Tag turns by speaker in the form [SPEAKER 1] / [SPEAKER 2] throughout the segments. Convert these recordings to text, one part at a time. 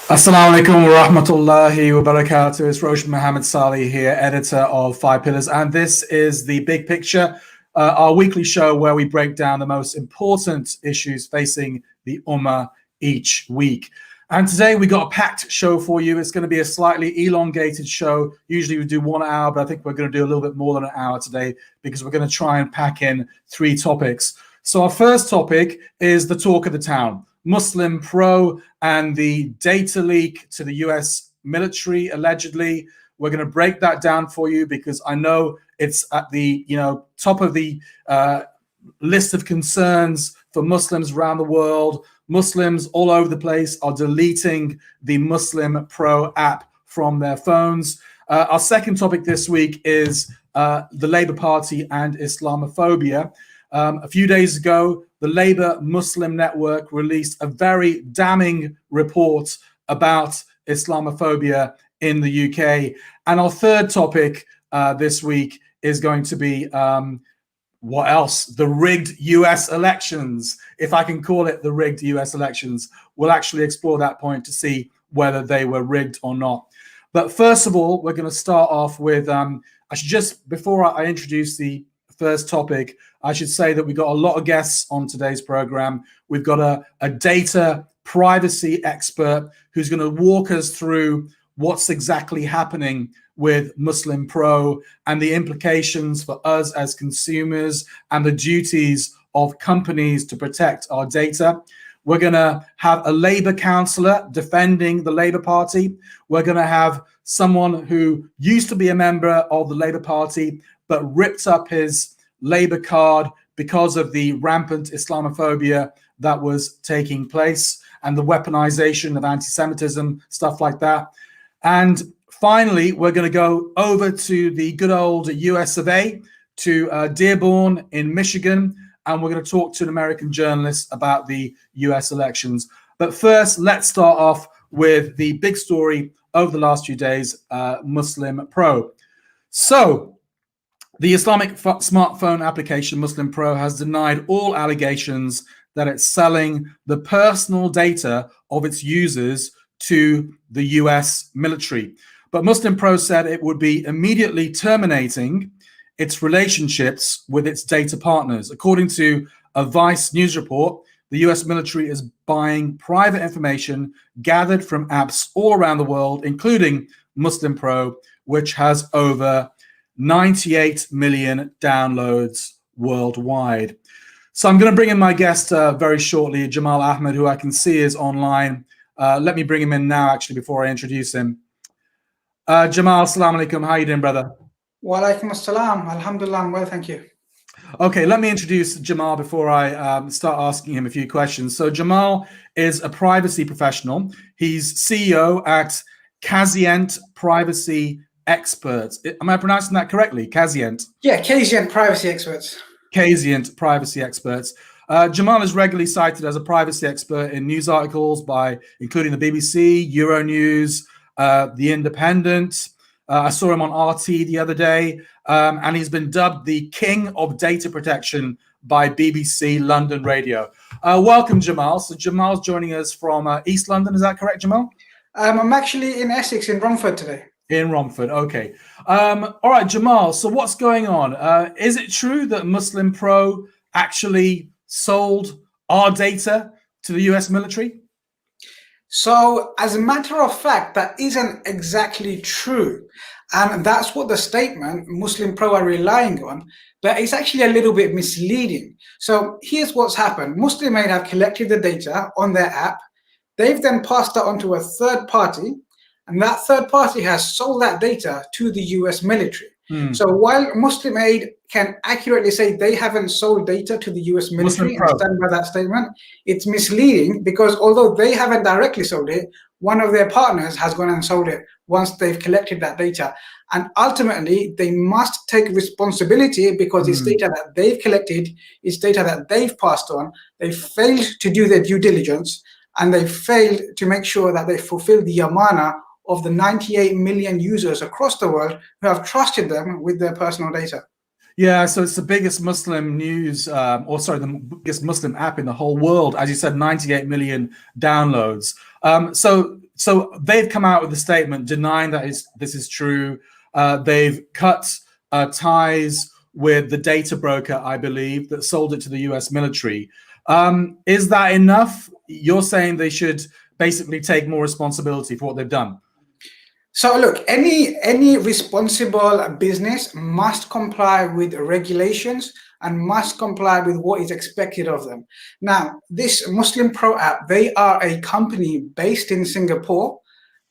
[SPEAKER 1] Assalamu alaikum wa rahmatullahi wa barakatuh. It's Roshan Mohammed Salih here, editor of Five Pillars, and this is The Big Picture, our weekly show where we break down the most important issues facing the Ummah each week. And today we got a packed show for you. It's going to be a slightly elongated show. Usually we do 1 hour, but I think we're going to do a little bit more than an hour today because we're going to try and pack in 3 topics. So our first topic is the talk of the town, Muslim Pro and the data leak to the US military, allegedly. We're going to break that down for you because I know it's at the top of the list of concerns for Muslims around the world. Muslims all over the place are deleting the Muslim Pro app from their phones. Our second topic this week is the Labour Party and Islamophobia. A few days ago, the Labour Muslim Network released a very damning report about Islamophobia in the UK. And our third topic this week is going to be what else? The rigged US elections, if I can call it the rigged US elections. We'll actually explore that point to see whether they were rigged or not. But first of all, we're going to start off with, before I introduce the first topic, I should say that we've got a lot of guests on today's program. We've got a data privacy expert who's going to walk us through what's exactly happening with Muslim Pro and the implications for us as consumers and the duties of companies to protect our data. We're going to have a Labour councillor defending the Labour Party. We're going to have someone who used to be a member of the Labour Party but ripped up his Labour card because of the rampant Islamophobia that was taking place and the weaponization of anti-Semitism, stuff like that. And finally, we're going to go over to the good old US of A, to Dearborn in Michigan, and we're going to talk to an American journalist about the US elections. But first, let's start off with the big story over the last few days, Muslim Pro. So, the Islamic smartphone application Muslim Pro has denied all allegations that it's selling the personal data of its users to the US military. But Muslim Pro said it would be immediately terminating its relationships with its data partners. According to a Vice news report, the US military is buying private information gathered from apps all around the world, including Muslim Pro, which has over 98 million downloads worldwide. So I'm going to bring in my guest very shortly, Jamal Ahmed, who I can see is online. Let me bring him in now, actually, before I introduce him. Jamal, assalamu alaikum. How are you doing, brother?
[SPEAKER 2] Wa alaikum assalam. Alhamdulillah, I'm well, thank you.
[SPEAKER 1] Okay, let me introduce Jamal before I start asking him a few questions. So Jamal is a privacy professional. He's CEO at Kazient Privacy Experts. Am I pronouncing that correctly? Kazient?
[SPEAKER 2] Yeah, Kazient Privacy Experts.
[SPEAKER 1] Kazient Privacy Experts. Jamal is regularly cited as a privacy expert in news articles by including the BBC, Euronews, The Independent. I saw him on RT the other day, and he's been dubbed the King of Data Protection by BBC London Radio. Welcome, Jamal. So Jamal's joining us from East London. Is that correct, Jamal?
[SPEAKER 2] I'm actually in Essex, in Romford today.
[SPEAKER 1] In Romford, okay. All right, Jamal, so what's going on? Is it true that Muslim Pro actually sold our data to the US military?
[SPEAKER 2] So, as a matter of fact, that isn't exactly true. And that's what the statement Muslim Pro are relying on, but it's actually a little bit misleading. So here's what's happened. Muslim Aid have collected the data on their app. They've then passed that on to a third party, and that third party has sold that data to the US military. So while Muslim Aid can accurately say they haven't sold data to the US military and stand by that statement, it's misleading because although they haven't directly sold it, one of their partners has gone and sold it once they've collected that data. And ultimately, they must take responsibility because it's data that they've collected, it's data that they've passed on. They failed to do their due diligence, and they failed to make sure that they fulfill the amana of the 98 million users across the world who have trusted them with their personal data.
[SPEAKER 1] Yeah, so it's the biggest Muslim news, or sorry, the biggest Muslim app in the whole world. As you said, 98 million downloads. So they've come out with a statement denying that this is true. They've cut ties with the data broker, I believe, that sold it to the US military. Is that enough? You're saying they should basically take more responsibility for what they've done.
[SPEAKER 2] So look, any responsible business must comply with regulations and must comply with what is expected of them. Now, this Muslim Pro app, they are a company based in Singapore,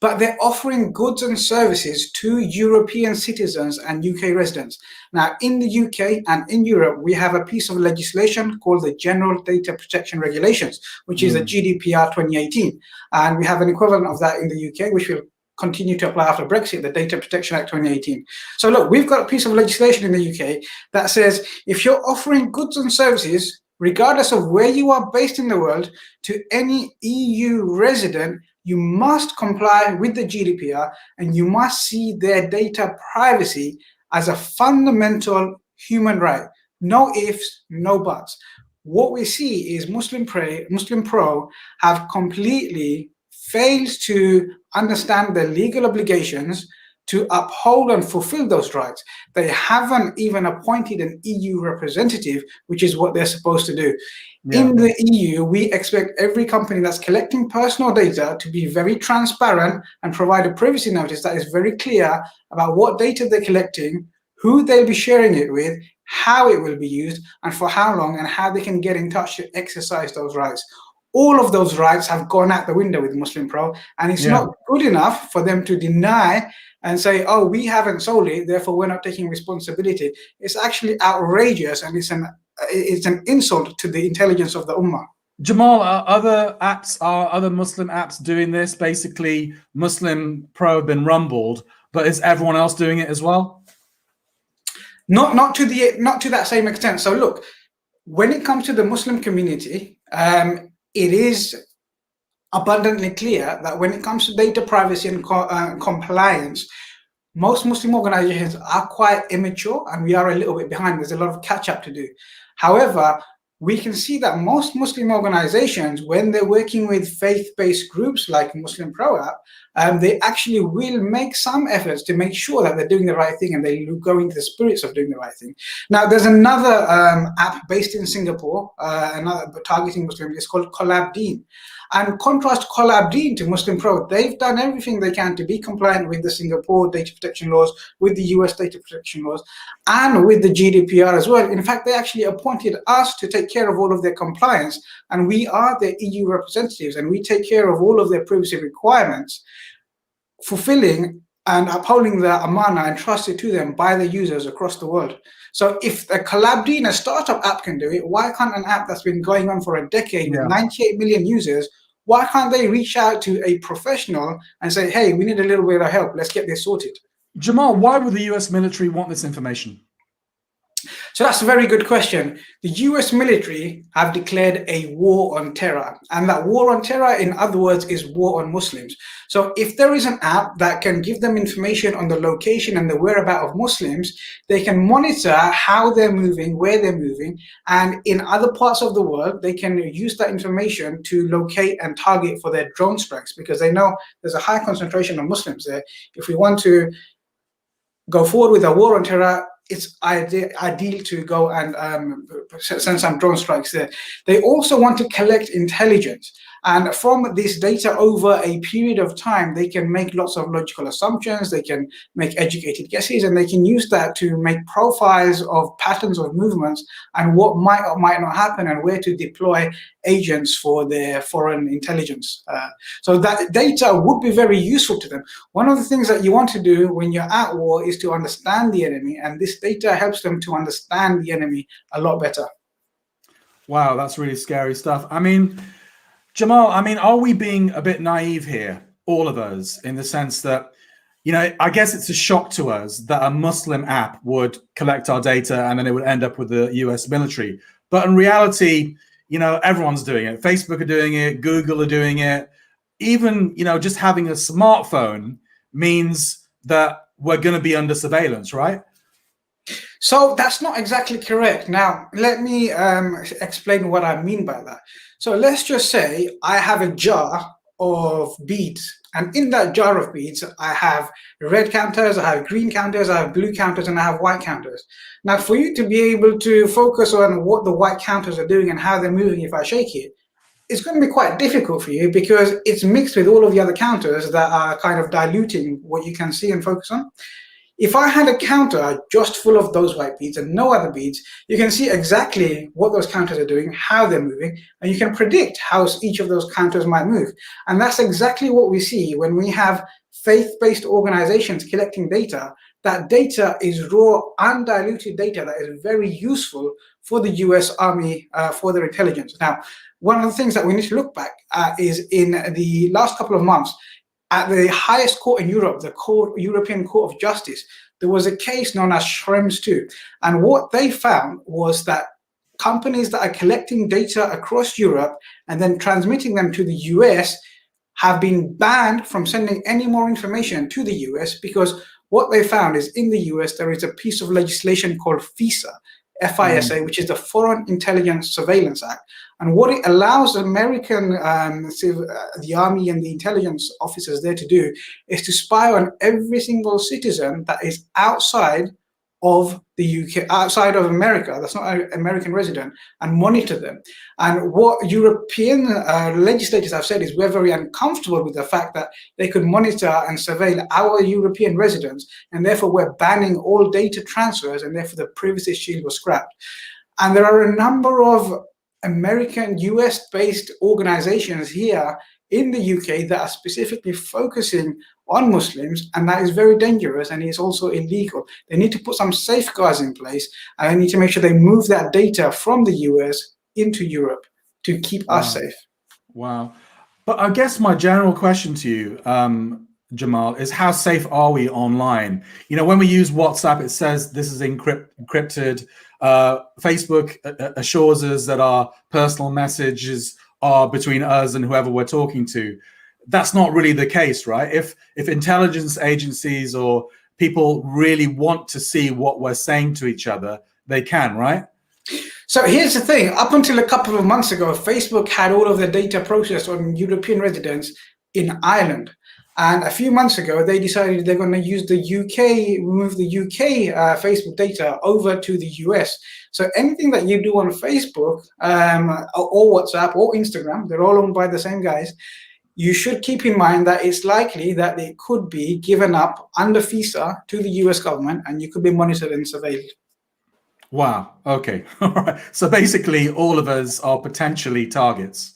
[SPEAKER 2] but they're offering goods and services to European citizens and UK residents. Now, in the UK and in Europe, we have a piece of legislation called the General Data Protection Regulations, which is the GDPR 2018. And we have an equivalent of that in the UK, which will continue to apply after Brexit, the Data Protection Act 2018. So look, we've got a piece of legislation in the UK that says if you're offering goods and services, regardless of where you are based in the world, to any EU resident, you must comply with the GDPR and you must see their data privacy as a fundamental human right. No ifs, no buts. What we see is Muslim Pro have completely failed to understand their legal obligations to uphold and fulfill those rights. They haven't even appointed an EU representative, which is what they're supposed to do. Yeah. In the EU, we expect every company that's collecting personal data to be very transparent and provide a privacy notice that is very clear about what data they're collecting, who they'll be sharing it with, how it will be used, and for how long, and how they can get in touch to exercise those rights. All of those rights have gone out the window with Muslim Pro, and it's not good enough for them to deny and say, oh, we haven't sold it, therefore we're not taking responsibility. It's actually outrageous, and it's an insult to the intelligence of the Ummah.
[SPEAKER 1] Jamal, are other Muslim apps doing this? Basically, Muslim Pro have been rumbled, but is everyone else doing it as well?
[SPEAKER 2] Not to that same extent. So look, when it comes to the Muslim community, it is abundantly clear that when it comes to data privacy and compliance, most Muslim organizations are quite immature and we are a little bit behind. There's a lot of catch up to do. However, we can see that most Muslim organizations, when they're working with faith-based groups like Muslim Pro app, they actually will make some efforts to make sure that they're doing the right thing and they go into the spirits of doing the right thing. Now, there's another app based in Singapore, another targeting Muslims, it's called Collabdeen. And contrast Collabdeen to Muslim Pro, they've done everything they can to be compliant with the Singapore data protection laws, with the US data protection laws, and with the GDPR as well. In fact, they actually appointed us to take care of all of their compliance, and we are their EU representatives, and we take care of all of their privacy requirements, fulfilling and upholding the amana entrusted to them by the users across the world. So if a Collabdeen, a startup app, can do it, why can't an app that's been going on for a decade with 98 million users, why can't they reach out to a professional and say, hey, we need a little bit of help, let's get this sorted?
[SPEAKER 1] Jamal, why would the US military want this information?
[SPEAKER 2] So that's a very good question. The US military have declared a war on terror, and that war on terror, in other words, is war on Muslims. So if there is an app that can give them information on the location and the whereabouts of Muslims, they can monitor how they're moving, where they're moving, and in other parts of the world, they can use that information to locate and target for their drone strikes, because they know there's a high concentration of Muslims there. If we want to go forward with a war on terror, it's ideal to go and send some drone strikes there. They also want to collect intelligence. And from this data over a period of time, they can make lots of logical assumptions, they can make educated guesses, and they can use that to make profiles of patterns of movements and what might or might not happen and where to deploy agents for their foreign intelligence. So that data would be very useful to them. One of the things that you want to do when you're at war is to understand the enemy, and this data helps them to understand the enemy a lot better.
[SPEAKER 1] Wow, that's really scary stuff. I mean, Jamal, are we being a bit naive here, all of us, in the sense that, you know, I guess it's a shock to us that a Muslim app would collect our data and then it would end up with the US military. But in reality, you know, everyone's doing it. Facebook are doing it, Google are doing it. Even, you know, just having a smartphone means that we're going to be under surveillance, right?
[SPEAKER 2] So that's not exactly correct. Now, let me explain what I mean by that. So let's just say I have a jar of beads, and in that jar of beads, I have red counters, I have green counters, I have blue counters, and I have white counters. Now, for you to be able to focus on what the white counters are doing and how they're moving if I shake it, it's going to be quite difficult for you because it's mixed with all of the other counters that are kind of diluting what you can see and focus on. If I had a counter just full of those white beads and no other beads, you can see exactly what those counters are doing, how they're moving, and you can predict how each of those counters might move. And that's exactly what we see when we have faith-based organizations collecting data. That data is raw, undiluted data that is very useful for the US Army, for their intelligence. Now, one of the things that we need to look back at is in the last couple of months, at the highest court in Europe, the European Court of Justice, there was a case known as Schrems 2. And what they found was that companies that are collecting data across Europe and then transmitting them to the US have been banned from sending any more information to the US, because what they found is in the US, there is a piece of legislation called FISA, FISA, which is the Foreign Intelligence Surveillance Act. And what it allows American, the Army and the intelligence officers there to do is to spy on every single citizen that is outside of the UK, outside of America, that's not an American resident, and monitor them. And what European legislators have said is we're very uncomfortable with the fact that they could monitor and surveil our European residents, and therefore we're banning all data transfers, and therefore the privacy shield was scrapped. And there are a number of American, US-based organizations here in the UK that are specifically focusing on Muslims, and that is very dangerous, and it's also illegal. They need to put some safeguards in place, and they need to make sure they move that data from the US into Europe to keep us safe.
[SPEAKER 1] Wow. But I guess my general question to you, Jamal, is how safe are we online? You know, when we use WhatsApp, it says this is encrypted. Facebook assures us that our personal messages are between us and whoever we're talking to. That's not really the case, right? If intelligence agencies or people really want to see what we're saying to each other, they can, right?
[SPEAKER 2] So here's the thing. Up until a couple of months ago, Facebook had all of their data processed on European residents in Ireland. And a few months ago, they decided they're going to use the UK, move the UK Facebook data over to the US. So anything that you do on Facebook or WhatsApp or Instagram, they're all owned by the same guys, you should keep in mind that it's likely that it could be given up under FISA to the US government, and you could be monitored and surveilled.
[SPEAKER 1] Wow. Okay. All right. So basically, all of us are potentially targets.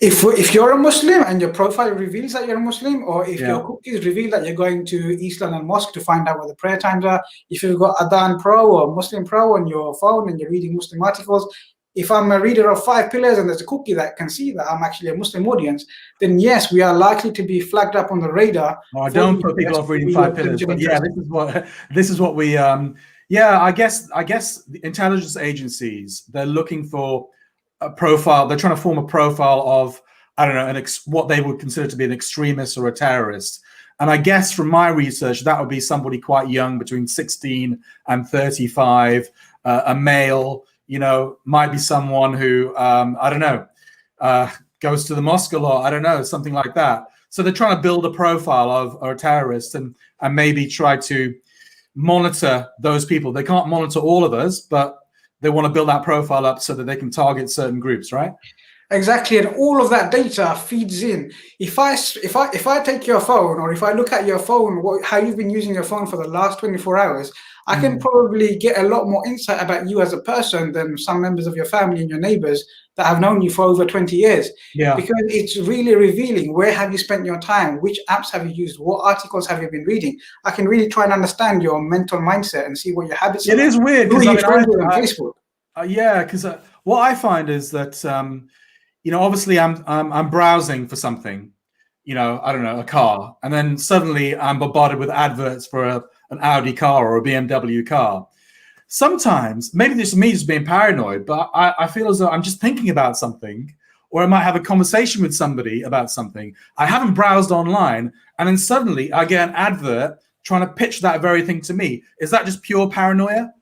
[SPEAKER 2] If you're a Muslim and your profile reveals that you're a Muslim, or if your cookies reveal that you're going to East London Mosque to find out what the prayer times are, if you've got Adhan Pro or Muslim Pro on your phone and you're reading Muslim articles, if I'm a reader of 5 pillars and there's a cookie that can see that I'm actually a Muslim audience, then yes, we are likely to be flagged up on the radar.
[SPEAKER 1] I don't put people off reading 5 pillars, but yeah, this is what we I guess the intelligence agencies, they're looking for a profile. They're trying to form a profile of, I don't know, what they would consider to be an extremist or a terrorist. And I guess from my research, that would be somebody quite young, between 16 and 35, a male. You know, might be someone who, I don't know, goes to the mosque a lot. I don't know, something like that. So they're trying to build a profile of a terrorist and maybe try to monitor those people. They can't monitor all of us, but they want to build that profile up so that they can target certain groups, right?
[SPEAKER 2] Exactly, and all of that data feeds in. If I take your phone, or if I look at your phone, how you've been using your phone for the last 24 hours, I can probably get a lot more insight about you as a person than some members of your family and your neighbors that have known you for over 20 years. Yeah. Because it's really revealing, where have you spent your time? Which apps have you used? What articles have you been reading? I can really try and understand your mental mindset and see what your habits are.
[SPEAKER 1] It is weird.
[SPEAKER 2] Who are you friends with on Facebook?
[SPEAKER 1] Because what I find is that, you know, obviously I'm browsing for something, you know, I don't know, a car, and then suddenly I'm bombarded with adverts for an Audi car or a BMW car. Sometimes, maybe this is me just being paranoid, but I feel as though I'm just thinking about something, or I might have a conversation with somebody about something. I haven't browsed online, and then suddenly I get an advert trying to pitch that very thing to me. Is that just pure paranoia?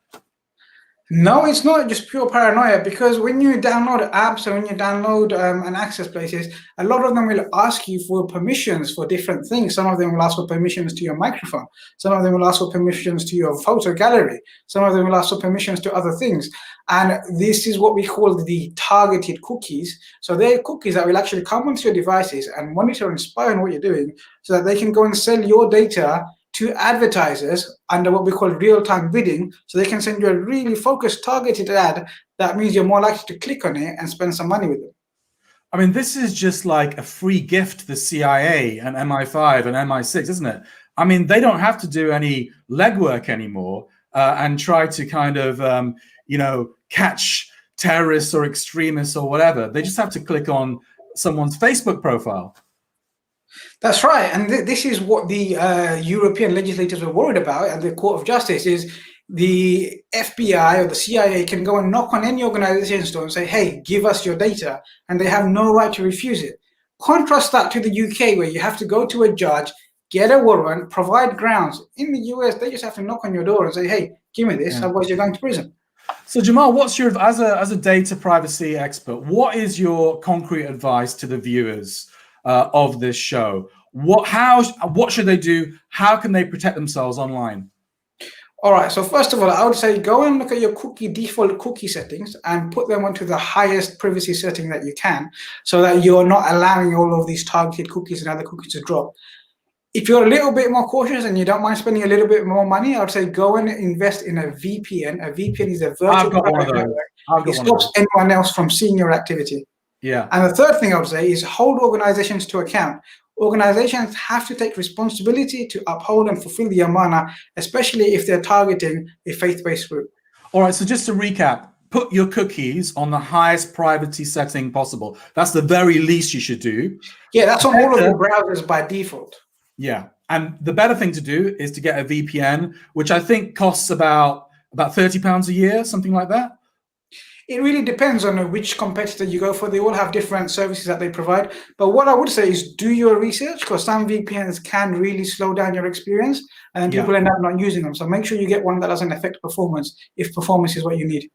[SPEAKER 2] No, it's not just pure paranoia, because when you download apps and when you download and access places, a lot of them will ask you for permissions for different things. Some of them will ask for permissions to your microphone. Some of them will ask for permissions to your photo gallery. Some of them will ask for permissions to other things. And this is what we call the targeted cookies. So they're cookies that will actually come onto your devices and monitor and spy on what you're doing, so that they can go and sell your data to advertisers under what we call real-time bidding, so they can send you a really focused, targeted ad that means you're more likely to click on it and spend some money with them.
[SPEAKER 1] I mean, this is just like a free gift to the CIA and MI5 and MI6, isn't it? I mean, they don't have to do any legwork anymore and try to kind of, catch terrorists or extremists or whatever. They just have to click on someone's Facebook profile.
[SPEAKER 2] That's right, and this is what the European legislators are worried about at the Court of Justice, is the FBI or the CIA can go and knock on any organization's door and say, hey, give us your data, and they have no right to refuse it. Contrast that to the UK, where you have to go to a judge, get a warrant, provide grounds. In the US, they just have to knock on your door and say, hey, give me this, otherwise you're going to prison.
[SPEAKER 1] So Jamal, what's your, as a data privacy expert, what is your concrete advice to the viewers of this show? What should they do? How can they protect themselves online?
[SPEAKER 2] All right, so first of all, I would say go and look at your default cookie settings and put them onto the highest privacy setting that you can, so that you're not allowing all of these targeted cookies and other cookies to drop. If you're a little bit more cautious and you don't mind spending a little bit more money, I would say go and invest in a VPN. A VPN is a virtual private network. It stops anyone else from seeing your activity.
[SPEAKER 1] Yeah.
[SPEAKER 2] And the third thing I would say is hold organizations to account. Organizations have to take responsibility to uphold and fulfill the amana, especially if they're targeting a faith-based group.
[SPEAKER 1] All right, so just to recap, put your cookies on the highest privacy setting possible. That's the very least you should do.
[SPEAKER 2] Yeah, that's on all of the browsers by default.
[SPEAKER 1] Yeah, and the better thing to do is to get a VPN, which I think costs about £30 a year, something like that.
[SPEAKER 2] It really depends on which competitor you go for. They all have different services that they provide. But what I would say is do your research, because some VPNs can really slow down your experience and people end up not using them. So make sure you get one that doesn't affect performance if performance is what you need.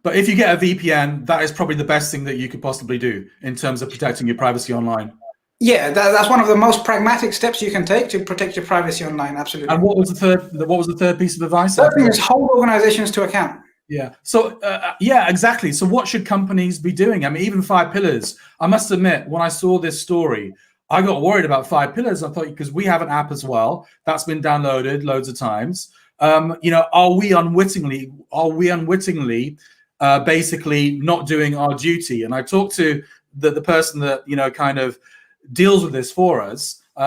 [SPEAKER 1] But if you get a VPN, that is probably the best thing that you could possibly do in terms of protecting your privacy online.
[SPEAKER 2] Yeah, that's one of the most pragmatic steps you can take to protect your privacy online. Absolutely.
[SPEAKER 1] And what was the third piece of advice?
[SPEAKER 2] The third thing is hold organizations to account.
[SPEAKER 1] Yeah. So yeah, exactly. So what should companies be doing? I mean, even 5 Pillars. I must admit, when I saw this story, I got worried about 5 Pillars. I thought, because we have an app as well that's been downloaded loads of times. Are we unwittingly basically not doing our duty? And I talked to the person that kind of deals with this for us. He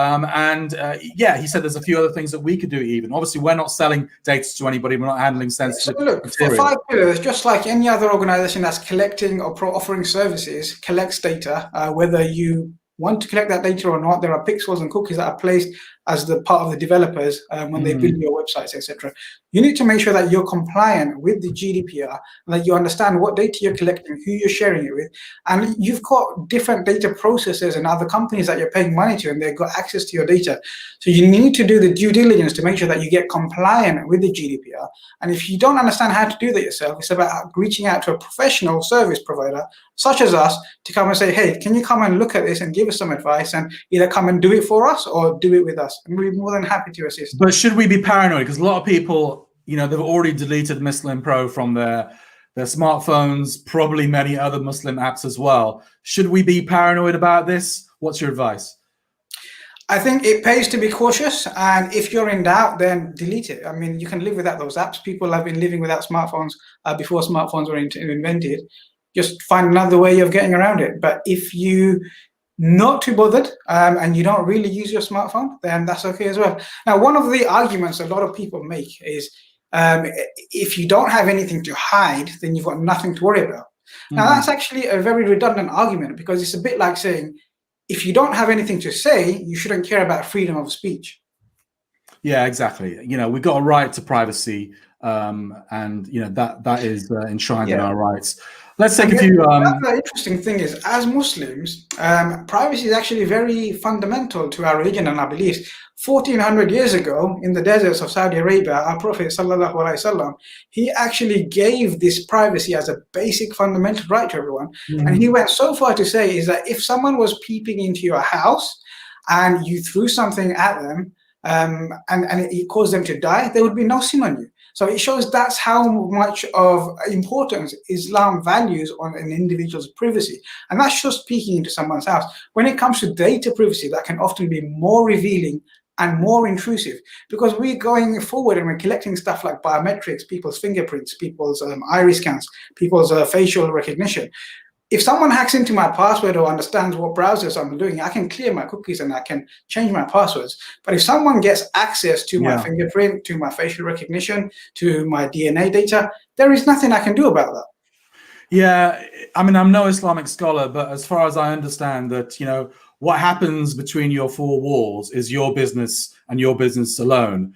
[SPEAKER 1] said there's a few other things that we could do even. Obviously, we're not selling data to anybody. We're not handling sensitive material.
[SPEAKER 2] For 5 Pillars, just like any other organization that's collecting or offering services, collects data, whether you want to collect that data or not, there are pixels and cookies that are placed as the part of the developers when they build your websites, etc. You need to make sure that you're compliant with the GDPR, and that you understand what data you're collecting, who you're sharing it with, and you've got different data processors and other companies that you're paying money to, and they've got access to your data. So you need to do the due diligence to make sure that you get compliant with the GDPR. And if you don't understand how to do that yourself, it's about reaching out to a professional service provider such as us to come and say, hey, can you come and look at this and give us some advice, and either come and do it for us or do it with us. And we'd be more than happy to assist.
[SPEAKER 1] But should we be paranoid? Because a lot of people, they've already deleted Muslim Pro from their smartphones, probably many other Muslim apps as well. Should we be paranoid about this? What's your advice?
[SPEAKER 2] I think it pays to be cautious, and if you're in doubt, then delete it. I mean, you can live without those apps. People have been living without smartphones before smartphones were invented. Just find another way of getting around it. But if you not too bothered and you don't really use your smartphone, then that's okay as well. Now, one of the arguments a lot of people make is if you don't have anything to hide, then you've got nothing to worry about. Now, that's actually a very redundant argument, because it's a bit like saying, if you don't have anything to say, you shouldn't care about freedom of speech.
[SPEAKER 1] Yeah, exactly. We've got a right to privacy, and that is enshrined in our rights. Let's take
[SPEAKER 2] And
[SPEAKER 1] a few.
[SPEAKER 2] another interesting thing is, as Muslims, privacy is actually very fundamental to our religion and our beliefs. 1400 years ago, in the deserts of Saudi Arabia, our Prophet sallallahu alaihi wasallam, he actually gave this privacy as a basic fundamental right to everyone. And he went so far to say is that if someone was peeping into your house and you threw something at them, and it caused them to die, there would be no sin on you. So it shows that's how much of importance Islam values on an individual's privacy. And that's just peeking into someone's house. When it comes to data privacy, that can often be more revealing and more intrusive, because we're going forward and we're collecting stuff like biometrics, people's fingerprints, people's iris scans, people's facial recognition. If someone hacks into my password or understands what browsers I'm doing, I can clear my cookies and I can change my passwords. But if someone gets access to my fingerprint, to my facial recognition, to my DNA data, there is nothing I can do about that.
[SPEAKER 1] Yeah, I mean, I'm no Islamic scholar, but as far as I understand that, what happens between your four walls is your business and your business alone.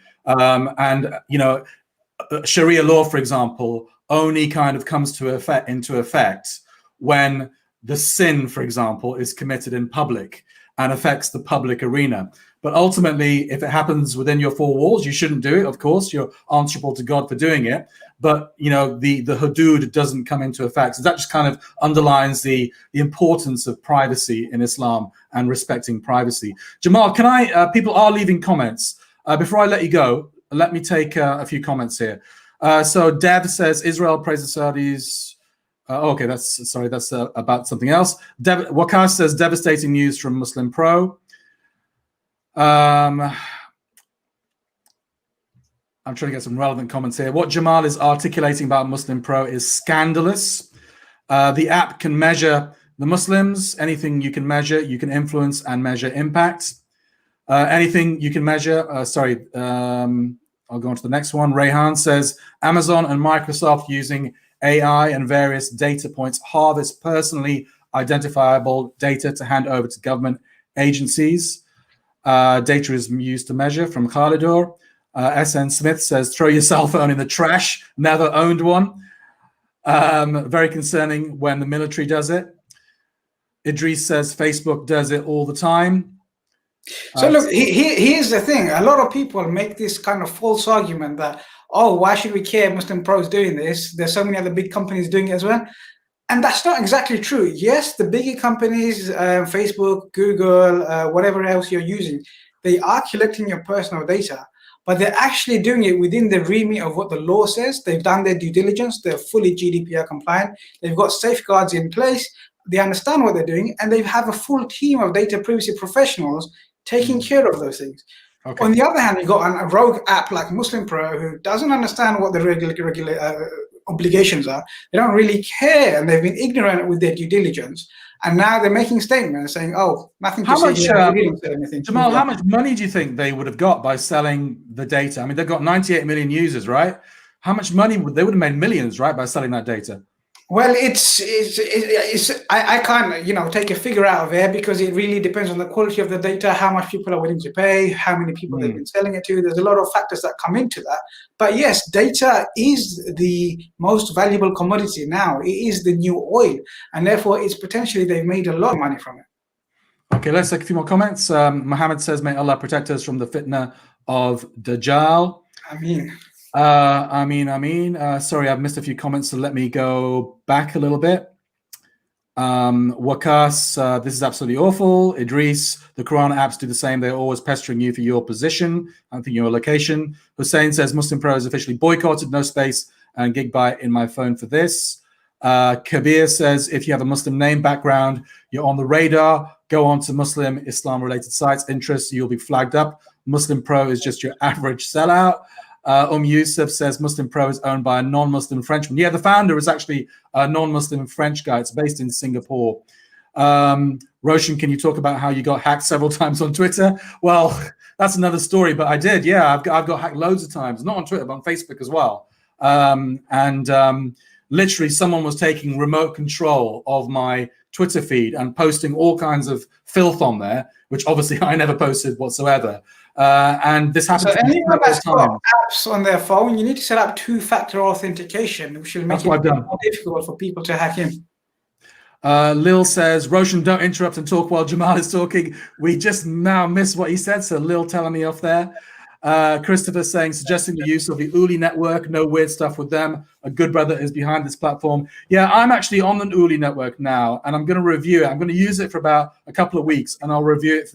[SPEAKER 1] Sharia law, for example, only kind of comes into effect when the sin, for example, is committed in public and affects the public arena. But ultimately, if it happens within your four walls, you shouldn't do it. Of course, you're answerable to God for doing it. But the hudud doesn't come into effect. So that just kind of underlines the importance of privacy in Islam and respecting privacy. Jamal, people are leaving comments. Before I let you go, let me take a few comments here. So Dev says Israel praises Saudis. Okay, that's about something else. Waqas says devastating news from Muslim Pro. I'm trying to get some relevant comments here. What Jamal is articulating about Muslim Pro is scandalous. The app can measure the Muslims. Anything you can measure, you can influence and measure impact. Anything you can measure. I'll go on to the next one. Rayhan says Amazon and Microsoft using AI and various data points harvest personally identifiable data to hand over to government agencies. Data is used to measure from Khalidor. SN Smith says, throw your cell phone in the trash. Never owned one. Very concerning when the military does it. Idris says, Facebook does it all the time.
[SPEAKER 2] So look, here's the thing. A lot of people make this kind of false argument that, oh, why should we care Muslim Pro is doing this? There's so many other big companies doing it as well. And that's not exactly true. Yes, the bigger companies, Facebook, Google, whatever else you're using, they are collecting your personal data, but they're actually doing it within the remit of what the law says. They've done their due diligence. They're fully GDPR compliant. They've got safeguards in place. They understand what they're doing, and they have a full team of data privacy professionals taking care of those things. Okay. On the other hand, you've got a rogue app like Muslim Pro who doesn't understand what the obligations are. They don't really care, and they've been ignorant with their due diligence. And now they're making statements saying, "Oh, nothing to say here." We didn't say anything.
[SPEAKER 1] Jamal, how much money do you think they would have got by selling the data? I mean, they've got 98 million users, right? How much money they would have made? Millions, right, by selling that data?
[SPEAKER 2] Well, I can't take a figure out of it, because it really depends on the quality of the data, how much people are willing to pay, how many people they've been selling it to. There's a lot of factors that come into that. But yes, data is the most valuable commodity now. It is the new oil, and therefore it's potentially they've made a lot of money from it.
[SPEAKER 1] Okay, let's take a few more comments. Mohammed says, may Allah protect us from the fitna of Dajjal.
[SPEAKER 2] Ameen.
[SPEAKER 1] Sorry, I've missed a few comments, so let me go back a little bit. Waqas, this is absolutely awful. Idris, the Quran apps do the same. They're always pestering you for your position, I think your location. Hussein says, Muslim Pro is officially boycotted, no space and gigabyte in my phone for this. Kabir says, if you have a Muslim name background, you're on the radar. Go on to Muslim Islam-related sites, interests, you'll be flagged up. Muslim Pro is just your average sellout. Yusuf says Muslim Pro is owned by a non-Muslim Frenchman. Yeah, the founder is actually a non-Muslim French guy. It's based in Singapore. Roshan, can you talk about how you got hacked several times on Twitter? Well, that's another story, but I did. Yeah, I've got hacked loads of times, not on Twitter, but on Facebook as well. literally someone was taking remote control of my Twitter feed and posting all kinds of filth on there, which obviously I never posted whatsoever. And this happens
[SPEAKER 2] So anyone
[SPEAKER 1] several
[SPEAKER 2] that's got
[SPEAKER 1] times.
[SPEAKER 2] apps on their phone, you need to set up two-factor authentication, which will make
[SPEAKER 1] That's what I've done.
[SPEAKER 2] more difficult for people to hack in.
[SPEAKER 1] Lil says, Roshan, don't interrupt and talk while Jamal is talking. We just now missed what he said, so Lil telling me off there. Christopher saying, suggesting the use of the Uli network, no weird stuff with them. A good brother is behind this platform. Yeah, I'm actually on the Uli network now, and I'm going to review it. I'm going to use it for about a couple of weeks, and I'll review it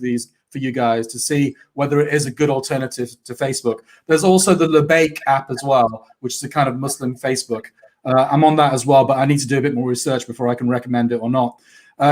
[SPEAKER 1] for you guys to see whether it is a good alternative to Facebook. There's also the Lebaik app as well, which is a kind of Muslim Facebook. I'm on that as well, but I need to do a bit more research before I can recommend it or not.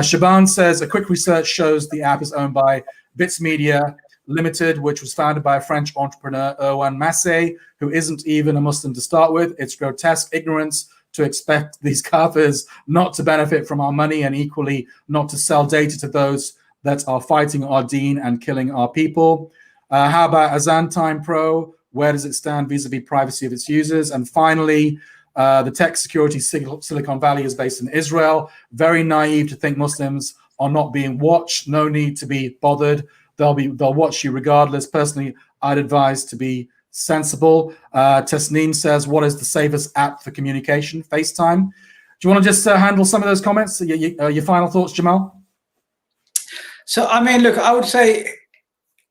[SPEAKER 1] Shaban says, a quick research shows the app is owned by Bits Media Limited, which was founded by a French entrepreneur, Erwan Massé, who isn't even a Muslim to start with. It's grotesque ignorance to expect these kafirs not to benefit from our money and equally not to sell data to those that are fighting our deen and killing our people. How about Azan Time Pro? Where does it stand vis-a-vis privacy of its users? And finally, the tech security Silicon Valley is based in Israel. Very naive to think Muslims are not being watched. No need to be bothered. They'll watch you regardless. Personally, I'd advise to be sensible. Tasneem says, what is the safest app for communication? FaceTime. Do you want to just handle some of those comments? Your final thoughts, Jamal?
[SPEAKER 2] So, I mean, look, I would say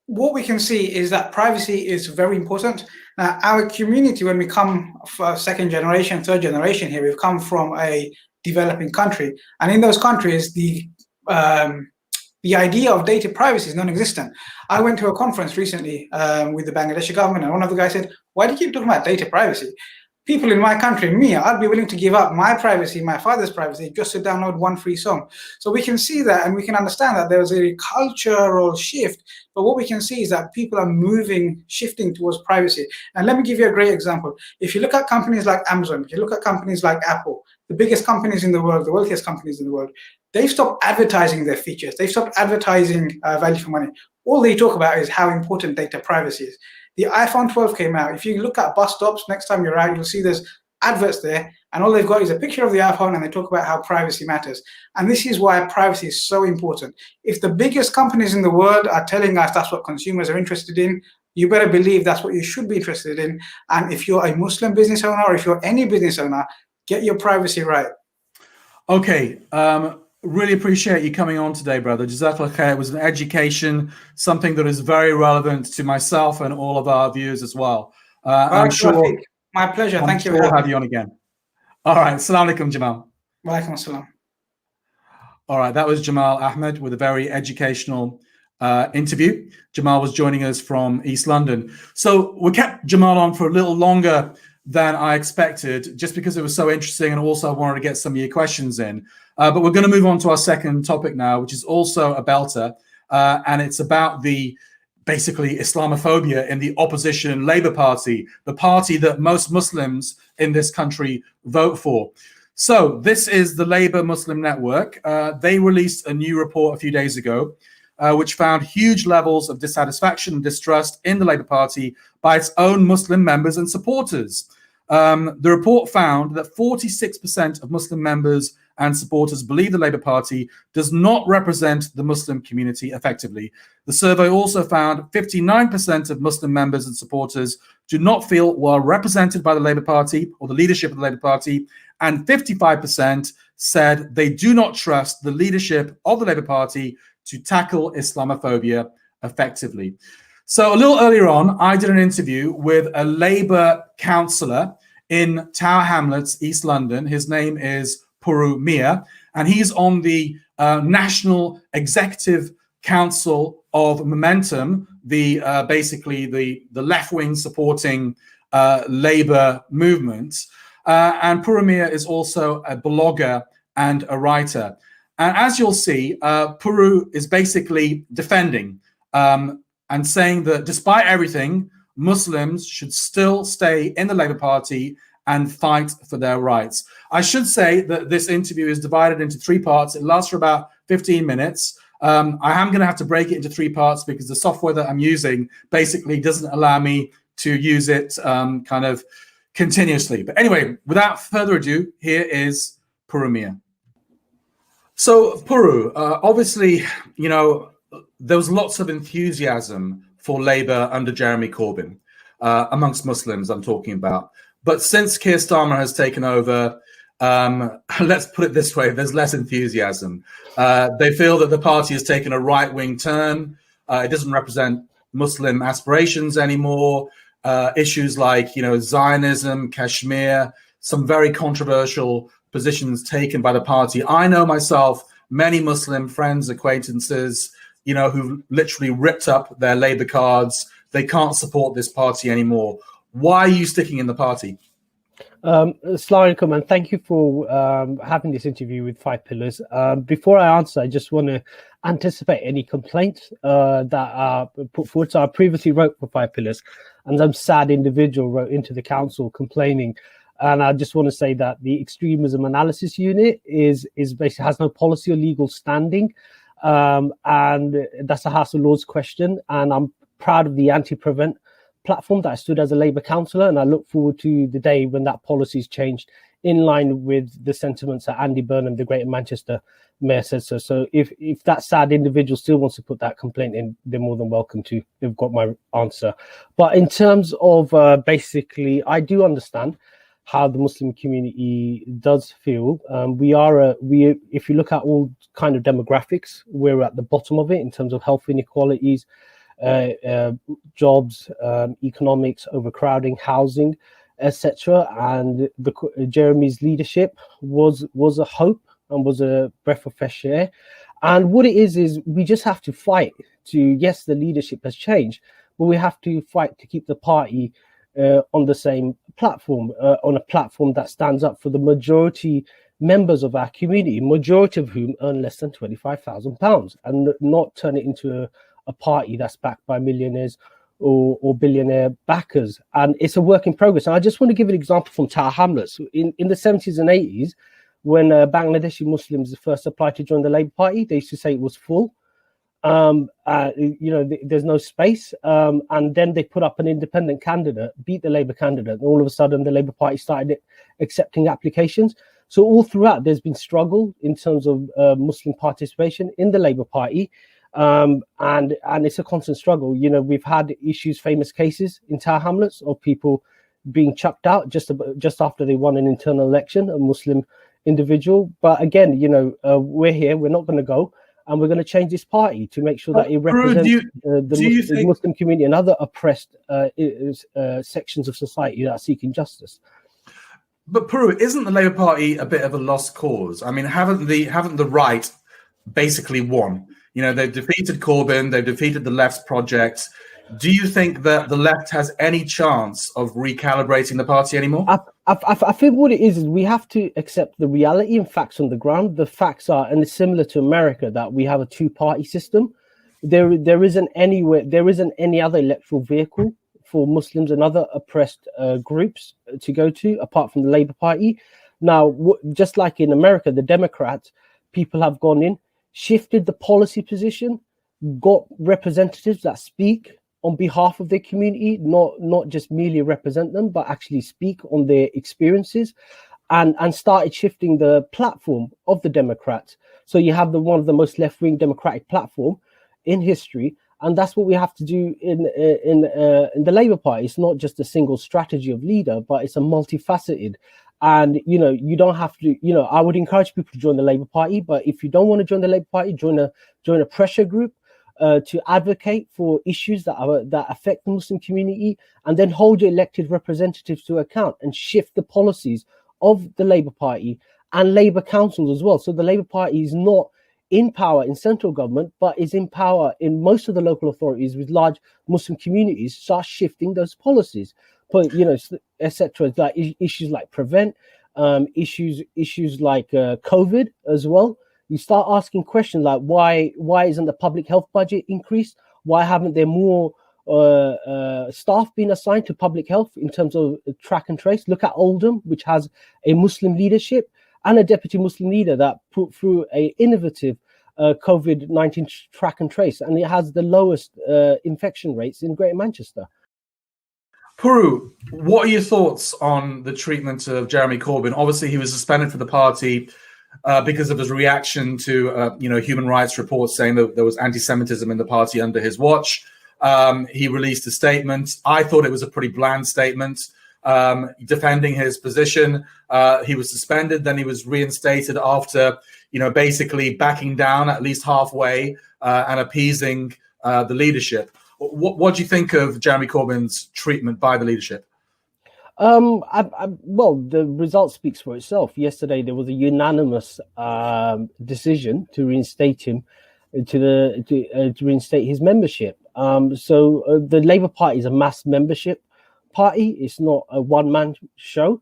[SPEAKER 2] what we can see is that privacy is very important. Now, our community, when we come for second generation, third generation here, we've come from a developing country. And in those countries, the idea of data privacy is non-existent. I went to a conference recently with the Bangladeshi government, and one of the guys said, why do you keep talking about data privacy? People in my country, me, I'd be willing to give up my privacy, my father's privacy, just to download one free song. So we can see that, and we can understand that there's a cultural shift. But what we can see is that people are shifting towards privacy. And let me give you a great example. If you look at companies like Amazon, if you look at companies like Apple, the biggest companies in the world, the wealthiest companies in the world, they've stopped advertising their features. They've stopped advertising value for money. All they talk about is how important data privacy is. The iPhone 12 came out. If you look at bus stops, next time you're out, you'll see there's adverts there, and all they've got is a picture of the iPhone, and they talk about how privacy matters. And this is why privacy is so important. If the biggest companies in the world are telling us that's what consumers are interested in, you better believe that's what you should be interested in. And if you're a Muslim business owner, or if you're any business owner, get your privacy right.
[SPEAKER 1] Okay. Really appreciate you coming on today, brother. Jazakallah khair. It was an education, something that is very relevant to myself and all of our viewers as well. I'm sure.
[SPEAKER 2] My pleasure. Thank you.
[SPEAKER 1] We'll have you on again. All right. Assalamu alaikum, Jamal.
[SPEAKER 2] Wa alaikum assalam.
[SPEAKER 1] All right. That was Jamal Ahmed with a very educational interview. Jamal was joining us from East London. So we kept Jamal on for a little longer than I expected, just because it was so interesting, and also I wanted to get some of your questions in. But we're going to move on to our second topic now, which is also a belter, and it's about basically Islamophobia in the opposition Labour Party, the party that most Muslims in this country vote for. So this is the Labour Muslim Network. They released a new report a few days ago, which found huge levels of dissatisfaction and distrust in the Labour Party by its own Muslim members and supporters. The report found that 46% of Muslim members and supporters believe the Labour Party does not represent the Muslim community effectively. The survey also found 59% of Muslim members and supporters do not feel well represented by the Labour Party or the leadership of the Labour Party, and 55% said they do not trust the leadership of the Labour Party to tackle Islamophobia effectively. So a little earlier on, I did an interview with a Labour councillor in Tower Hamlets, East London. His name is Puru Mia, and he's on the National Executive Council of Momentum, basically the left-wing supporting Labour movement. And Puru Mia is also a blogger and a writer. And as you'll see, Puru is basically defending and saying that despite everything, Muslims should still stay in the Labour Party and fight for their rights. I should say that this interview is divided into three parts. It lasts for about 15 minutes. I am going to have to break it into three parts because the software that I'm using basically doesn't allow me to use it kind of continuously. But anyway, without further ado, here is Purumia. So Puru, obviously, there was lots of enthusiasm for Labour under Jeremy Corbyn, amongst Muslims I'm talking about. But since Keir Starmer has taken over, let's put it this way, there's less enthusiasm. They feel that the party has taken a right-wing turn. It doesn't represent Muslim aspirations anymore. Issues like, Zionism, Kashmir, some very controversial positions taken by the party. I know myself, many Muslim friends, acquaintances, who've literally ripped up their Labour cards. They can't support this party anymore. Why are you sticking in the party?
[SPEAKER 3] Assalamu alaikum, and thank you for having this interview with Five Pillars. Before I answer, I just want to anticipate any complaints that are put forward. So I previously wrote for Five Pillars, and some sad individual wrote into the council complaining. And I just want to say that the Extremism Analysis Unit is basically has no policy or legal standing, and that's a House of Lords question. And I'm proud of the anti-prevent platform that I stood as a Labour councillor, and I look forward to the day when that policy is changed in line with the sentiments that Andy Burnham, the Greater Manchester Mayor, said so. So if that sad individual still wants to put that complaint in, they're more than welcome to. They've got my answer. But in terms of basically, I do understand how the Muslim community does feel. If you look at all kind of demographics, we're at the bottom of it in terms of health inequalities, jobs, economics, overcrowding, housing, etc. And Jeremy's leadership was a hope and was a breath of fresh air. And what it is we just have to fight to, yes, the leadership has changed, but we have to fight to keep the party on the same platform, on a platform that stands up for the majority members of our community, majority of whom earn less than £25,000, and not turn it into a party that's backed by millionaires or billionaire backers. And it's a work in progress. And I just want to give an example from Tower Hamlets. In the 70s and 80s, when Bangladeshi Muslims first applied to join the Labour Party, they used to say it was full. There's no space. And then they put up an independent candidate, beat the Labour candidate. And all of a sudden, the Labour Party started accepting applications. So all throughout, there's been struggle in terms of Muslim participation in the Labour Party. And it's a constant struggle. We've had famous cases in Tower Hamlets of people being chucked out just after they won an internal election, a Muslim individual. But again, we're here, we're not going to go, and we're going to change this party to make sure that it represents the Muslim community and other oppressed sections of society that are seeking justice.
[SPEAKER 1] But Puru, isn't the Labour Party a bit of a lost cause? I mean, haven't the right basically won? They've defeated Corbyn, they've defeated the left's projects. Do you think that the left has any chance of recalibrating the party anymore?
[SPEAKER 3] I think what it is we have to accept the reality and facts on the ground. The facts are, and it's similar to America, that we have a two-party system. There isn't any other electoral vehicle for Muslims and other oppressed groups to go to apart from the Labour Party. Now, just like in America, the Democrats, people have gone in, shifted the policy position, got representatives that speak on behalf of their community, not just merely represent them, but actually speak on their experiences, and started shifting the platform of the Democrats. So you have one of the most left-wing democratic platform in history, and that's what we have to do in the Labour Party. It's not just a single strategy of leader, but it's a multifaceted. And you don't have to. I would encourage people to join the Labour Party, but if you don't want to join the Labour Party, join a pressure group to advocate for issues that affect the Muslim community, and then hold your elected representatives to account and shift the policies of the Labour Party and Labour councils as well. So the Labour Party is not in power in central government, but is in power in most of the local authorities with large Muslim communities. Start shifting those policies. But etc. Like issues like prevent, issues like COVID as well. You start asking questions like why isn't the public health budget increased? Why haven't there more staff been assigned to public health in terms of track and trace? Look at Oldham, which has a Muslim leadership and a deputy Muslim leader that put through a innovative COVID-19 track and trace, and it has the lowest infection rates in Greater Manchester.
[SPEAKER 1] Puru, what are your thoughts on the treatment of Jeremy Corbyn? Obviously, he was suspended from the party because of his reaction to human rights reports saying that there was anti-Semitism in the party under his watch. He released a statement. I thought it was a pretty bland statement, defending his position. He was suspended, then he was reinstated after, basically backing down at least halfway and appeasing the leadership. What do you think of Jeremy Corbyn's treatment by the leadership?
[SPEAKER 3] Well, the result speaks for itself. Yesterday, there was a unanimous decision to reinstate him, to reinstate his membership. So the Labour Party is a mass membership party. It's not a one-man show.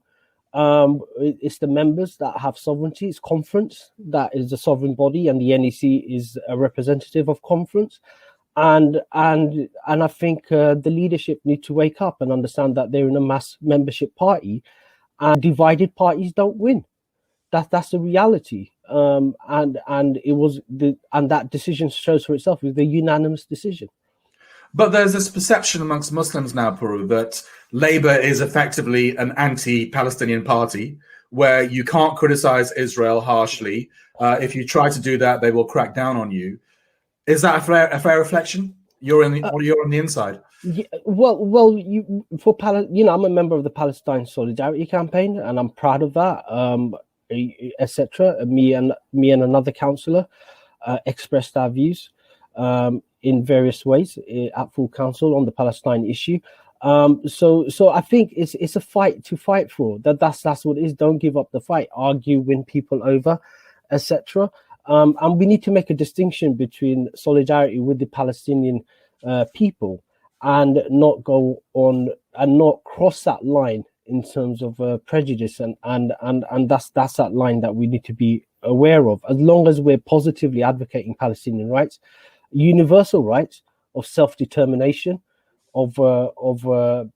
[SPEAKER 3] It's the members that have sovereignty. It's conference that is the sovereign body, and the NEC is a representative of conference. And I think the leadership need to wake up and understand that they're in a mass membership party, and divided parties don't win. That's the reality. And that decision shows for itself. It was a unanimous decision.
[SPEAKER 1] But there's this perception amongst Muslims now, Puru, that Labour is effectively an anti-Palestinian party where you can't criticize Israel harshly. If you try to do that, they will crack down on you. Is that a fair reflection? You're on the inside.
[SPEAKER 3] Yeah, well, I'm a member of the Palestine Solidarity Campaign, and I'm proud of that. Etc. Me and another councillor expressed our views in various ways at full council on the Palestine issue. So I think it's a fight to fight for. That's what it is. Don't give up the fight. Argue, win people over, etc. And we need to make a distinction between solidarity with the Palestinian people and not go on and not cross that line in terms of prejudice, and that's that line that we need to be aware of. As long as we're positively advocating Palestinian rights, universal rights of self-determination, of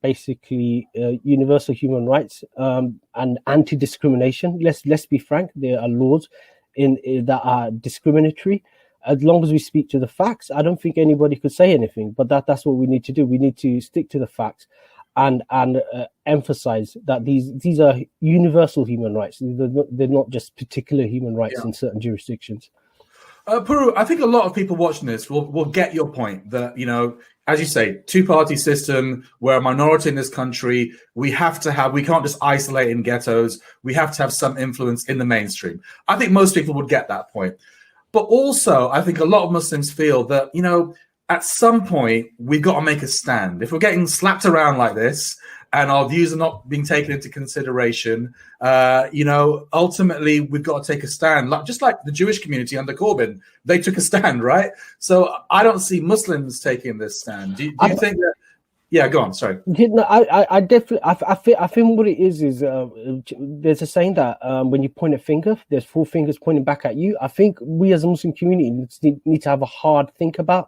[SPEAKER 3] basically universal human rights, and anti-discrimination. Let's be frank, there are laws that are discriminatory. As long as we speak to the facts, I don't think anybody could say anything. But that's what we need to do. We need to stick to the facts and emphasize that these are universal human rights. They're not just particular human rights in certain jurisdictions.
[SPEAKER 1] Puru, I think a lot of people watching this will get your point that, as you say, two-party system, we're a minority in this country. We can't just isolate in ghettos. We have to have some influence in the mainstream. I think most people would get that point. But also, I think a lot of Muslims feel that, at some point, we've got to make a stand. If we're getting slapped around like this and our views are not being taken into consideration, ultimately, we've got to take a stand. Just like the Jewish community under Corbyn, they took a stand, right? So I don't see Muslims taking this stand. Do you think that? Yeah, go on. Sorry.
[SPEAKER 3] No, I definitely. I think what it is there's a saying that when you point a finger, there's four fingers pointing back at you. I think we as a Muslim community need to have a hard think about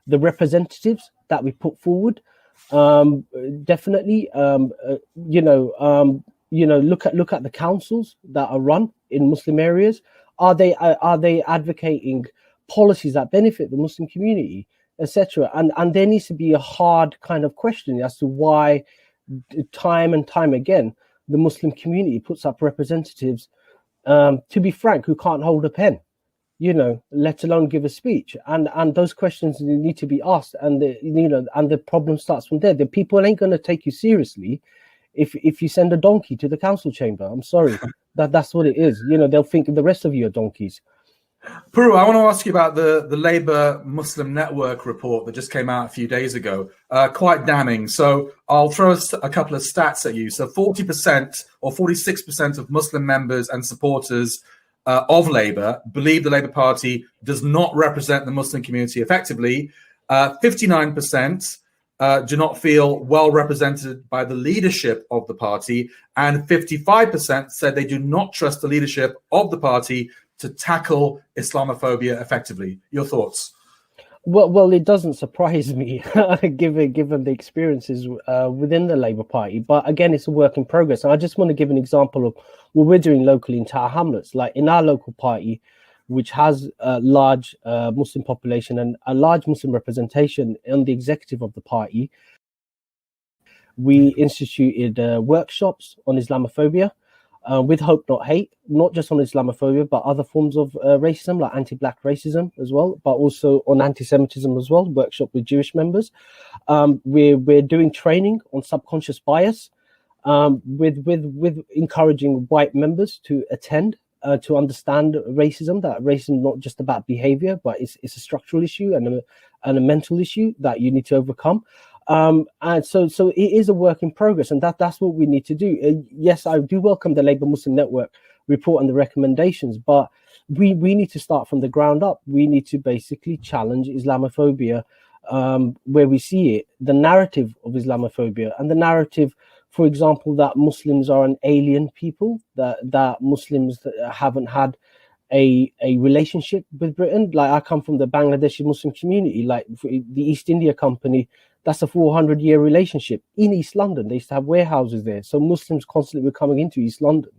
[SPEAKER 3] the representatives that we put forward. Definitely. Look at the councils that are run in Muslim areas. Are they advocating policies that benefit the Muslim community, etc.? And there needs to be a hard kind of question as to why time and time again the Muslim community puts up representatives, to be frank, who can't hold a pen, let alone give a speech. And those questions need to be asked, and the problem starts from there. The people ain't going to take you seriously if you send a donkey to the council chamber. I'm sorry, that's what it is. They'll think the rest of you are donkeys.
[SPEAKER 1] Puru, I want to ask you about the Labour Muslim Network report that just came out a few days ago. Quite damning. So I'll throw a couple of stats at you. So 40% or 46% of Muslim members and supporters of Labour believe the Labour Party does not represent the Muslim community effectively. 59% do not feel well represented by the leadership of the party, and 55% said they do not trust the leadership of the party to tackle Islamophobia effectively. Your thoughts?
[SPEAKER 3] Well, it doesn't surprise me, given the experiences within the Labour Party. But again, it's a work in progress. And I just want to give an example of what we're doing locally in Tower Hamlets. Like in our local party, which has a large Muslim population and a large Muslim representation in the executive of the party, We instituted workshops on Islamophobia with Hope Not Hate, not just on Islamophobia, but other forms of racism, like anti-Black racism as well, but also on anti-Semitism as well, workshop with Jewish members. We're doing training on subconscious bias, with encouraging white members to attend, to understand racism, that racism is not just about behavior, but it's a structural issue and a mental issue that you need to overcome. And so it is a work in progress, and that's what we need to do. Yes, I do welcome the Labour Muslim Network report and the recommendations, but we need to start from the ground up. We need to basically challenge Islamophobia where we see it, the narrative of Islamophobia, and the narrative, for example, that Muslims are an alien people, that Muslims haven't had a relationship with Britain. Like, I come from the Bangladeshi Muslim community, like the East India Company. That's a 400-year relationship in East London. They used to have warehouses there. So Muslims constantly were coming into East London.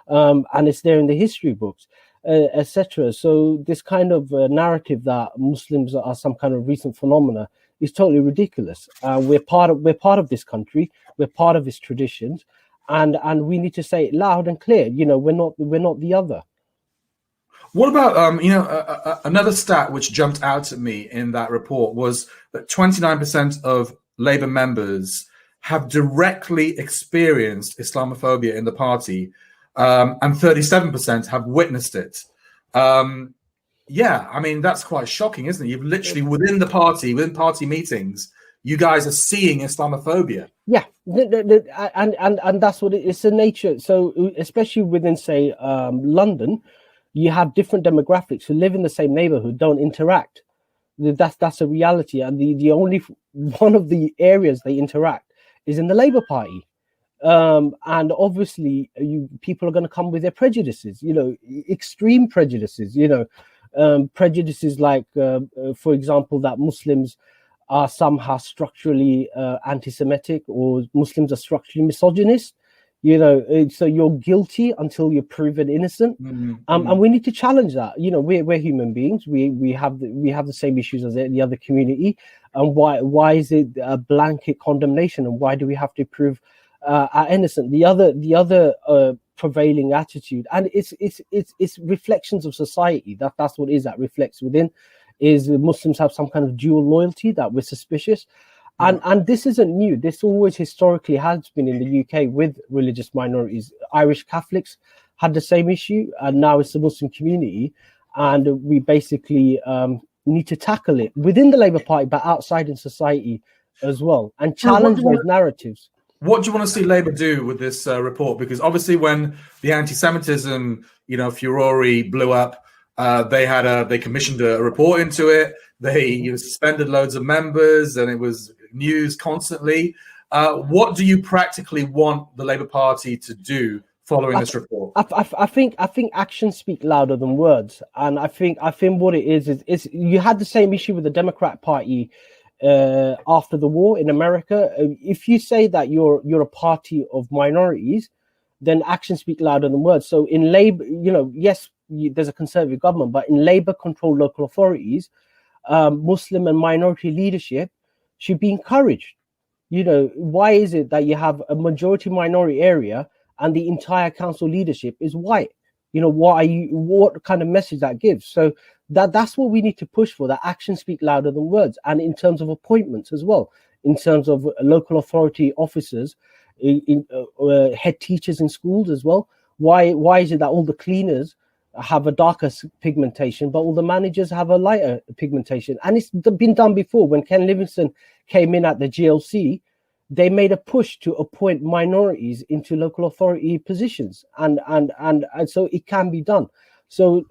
[SPEAKER 3] And it's there in the history books, etc. So this kind of narrative that Muslims are some kind of recent phenomena is totally ridiculous. We're part of this country. We're part of its traditions. And we need to say it loud and clear. You know, we're not the other.
[SPEAKER 1] What about, another stat which jumped out at me in that report was that 29% of Labour members have directly experienced Islamophobia in the party, and 37% have witnessed it. Yeah, I mean, that's quite shocking, isn't it? You've literally, within party meetings, you guys are seeing Islamophobia.
[SPEAKER 3] Yeah, and that's what it's the nature. So especially within, say, London, you have different demographics who live in the same neighborhood, don't interact. That's a reality. And the only one of the areas they interact is in the Labour Party. And obviously people are going to come with their prejudices, extreme prejudices, prejudices like, for example, that Muslims are somehow structurally anti-Semitic, or Muslims are structurally misogynist. So you're guilty until you're proven innocent.
[SPEAKER 1] Mm-hmm.
[SPEAKER 3] And we need to challenge that. We're human beings. We have the same issues as the other community. And why is it a blanket condemnation? And why do we have to prove our innocent? The other prevailing attitude, and it's reflections of society. That's what it is, that reflects within, is the Muslims have some kind of dual loyalty, that we're suspicious. And this isn't new. This always historically has been in the UK with religious minorities. Irish Catholics had the same issue, and now it's the Muslim community. And we basically need to tackle it within the Labour Party, but outside in society as well, and challenge those narratives.
[SPEAKER 1] What do you want to see Labour do with this report? Because obviously when the anti-Semitism, furore blew up, they commissioned a report into it. They suspended loads of members, and it was news constantly. What do you practically want the Labour Party to do following this report?
[SPEAKER 3] I think actions speak louder than words, and I think what it is you had the same issue with the Democrat Party after the war in America. If you say that you're a party of minorities, then actions speak louder than words. So in Labour, yes, there's a conservative government, but in Labour-controlled local authorities, Muslim and minority leadership should be encouraged. Why is it that you have a majority minority area and the entire council leadership is white? What kind of message that gives? So that's what we need to push for, that actions speak louder than words. And in terms of appointments as well, in terms of local authority officers, head teachers in schools as well. Why is it that all the cleaners have a darker pigmentation, but all the managers have a lighter pigmentation? And it's been done before. When Ken Livingstone came in at the GLC, they made a push to appoint minorities into local authority positions, and so it can be done. So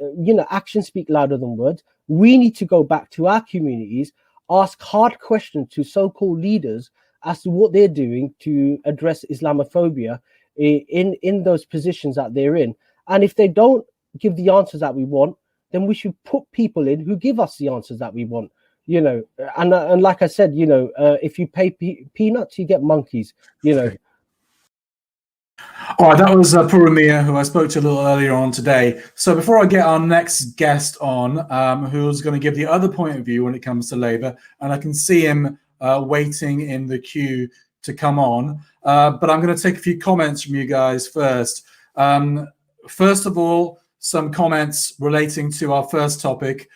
[SPEAKER 3] actions speak louder than words. We need to go back to our communities, ask hard questions to so-called leaders as to what they're doing to address Islamophobia in those positions that they're in. And if they don't give the answers that we want, then we should put people in who give us the answers that we want. And like I said, if you pay peanuts, you get monkeys.
[SPEAKER 1] All right, that was Puramia, who I spoke to a little earlier on today. So before I get our next guest on, who's going to give the other point of view when it comes to Labour, and I can see him waiting in the queue to come on, but I'm going to take a few comments from you guys first. First of all, some comments relating to our first topic,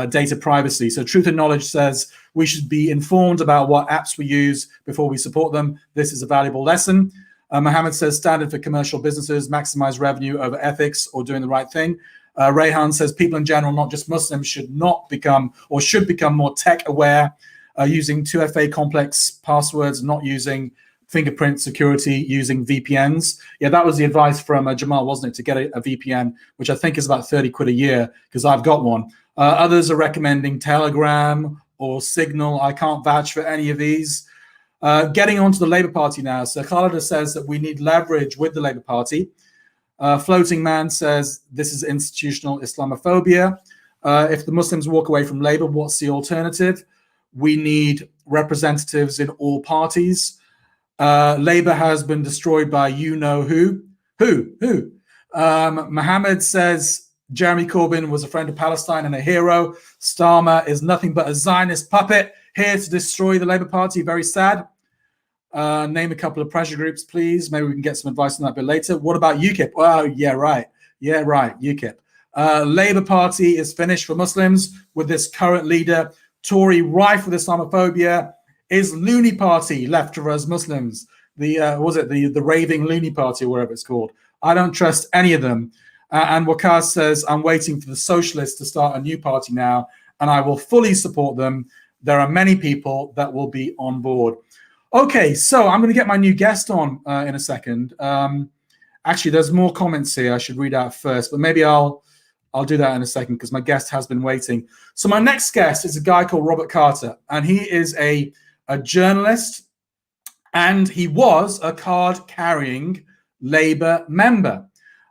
[SPEAKER 1] data privacy. So Truth and Knowledge says we should be informed about what apps we use before we support them. This is a valuable lesson. Mohammed says standard for commercial businesses, maximize revenue over ethics or doing the right thing. Rayhan says people in general, not just Muslims, should become more tech aware, using 2FA complex passwords, not using fingerprint security, using VPNs. Yeah, that was the advice from Jamal, wasn't it, to get a VPN, which I think is about 30 quid a year, because I've got one. Others are recommending Telegram or Signal. I can't vouch for any of these. Getting on to the Labour Party now. So Khalida says that we need leverage with the Labour Party. Floating Man says this is institutional Islamophobia. If the Muslims walk away from Labour, what's the alternative? We need representatives in all parties. Labour has been destroyed by you-know-who. Who? Mohammed says Jeremy Corbyn was a friend of Palestine and a hero. Starmer is nothing but a Zionist puppet here to destroy the Labour Party. Very sad. Name a couple of pressure groups, please. Maybe we can get some advice on that a bit later. What about UKIP? Oh, yeah, right. UKIP. Labour Party is finished for Muslims with this current leader. Tory rife with Islamophobia. Is Looney Party left for us Muslims? The raving Looney Party, or whatever it's called. I don't trust any of them. And Wakaz says, I'm waiting for the socialists to start a new party now, and I will fully support them. There are many people that will be on board. Okay, so I'm going to get my new guest on in a second. Actually, there's more comments here I should read out first, but maybe I'll do that in a second because my guest has been waiting. So my next guest is a guy called Robert Carter, and he is a journalist, and he was a card-carrying Labour member.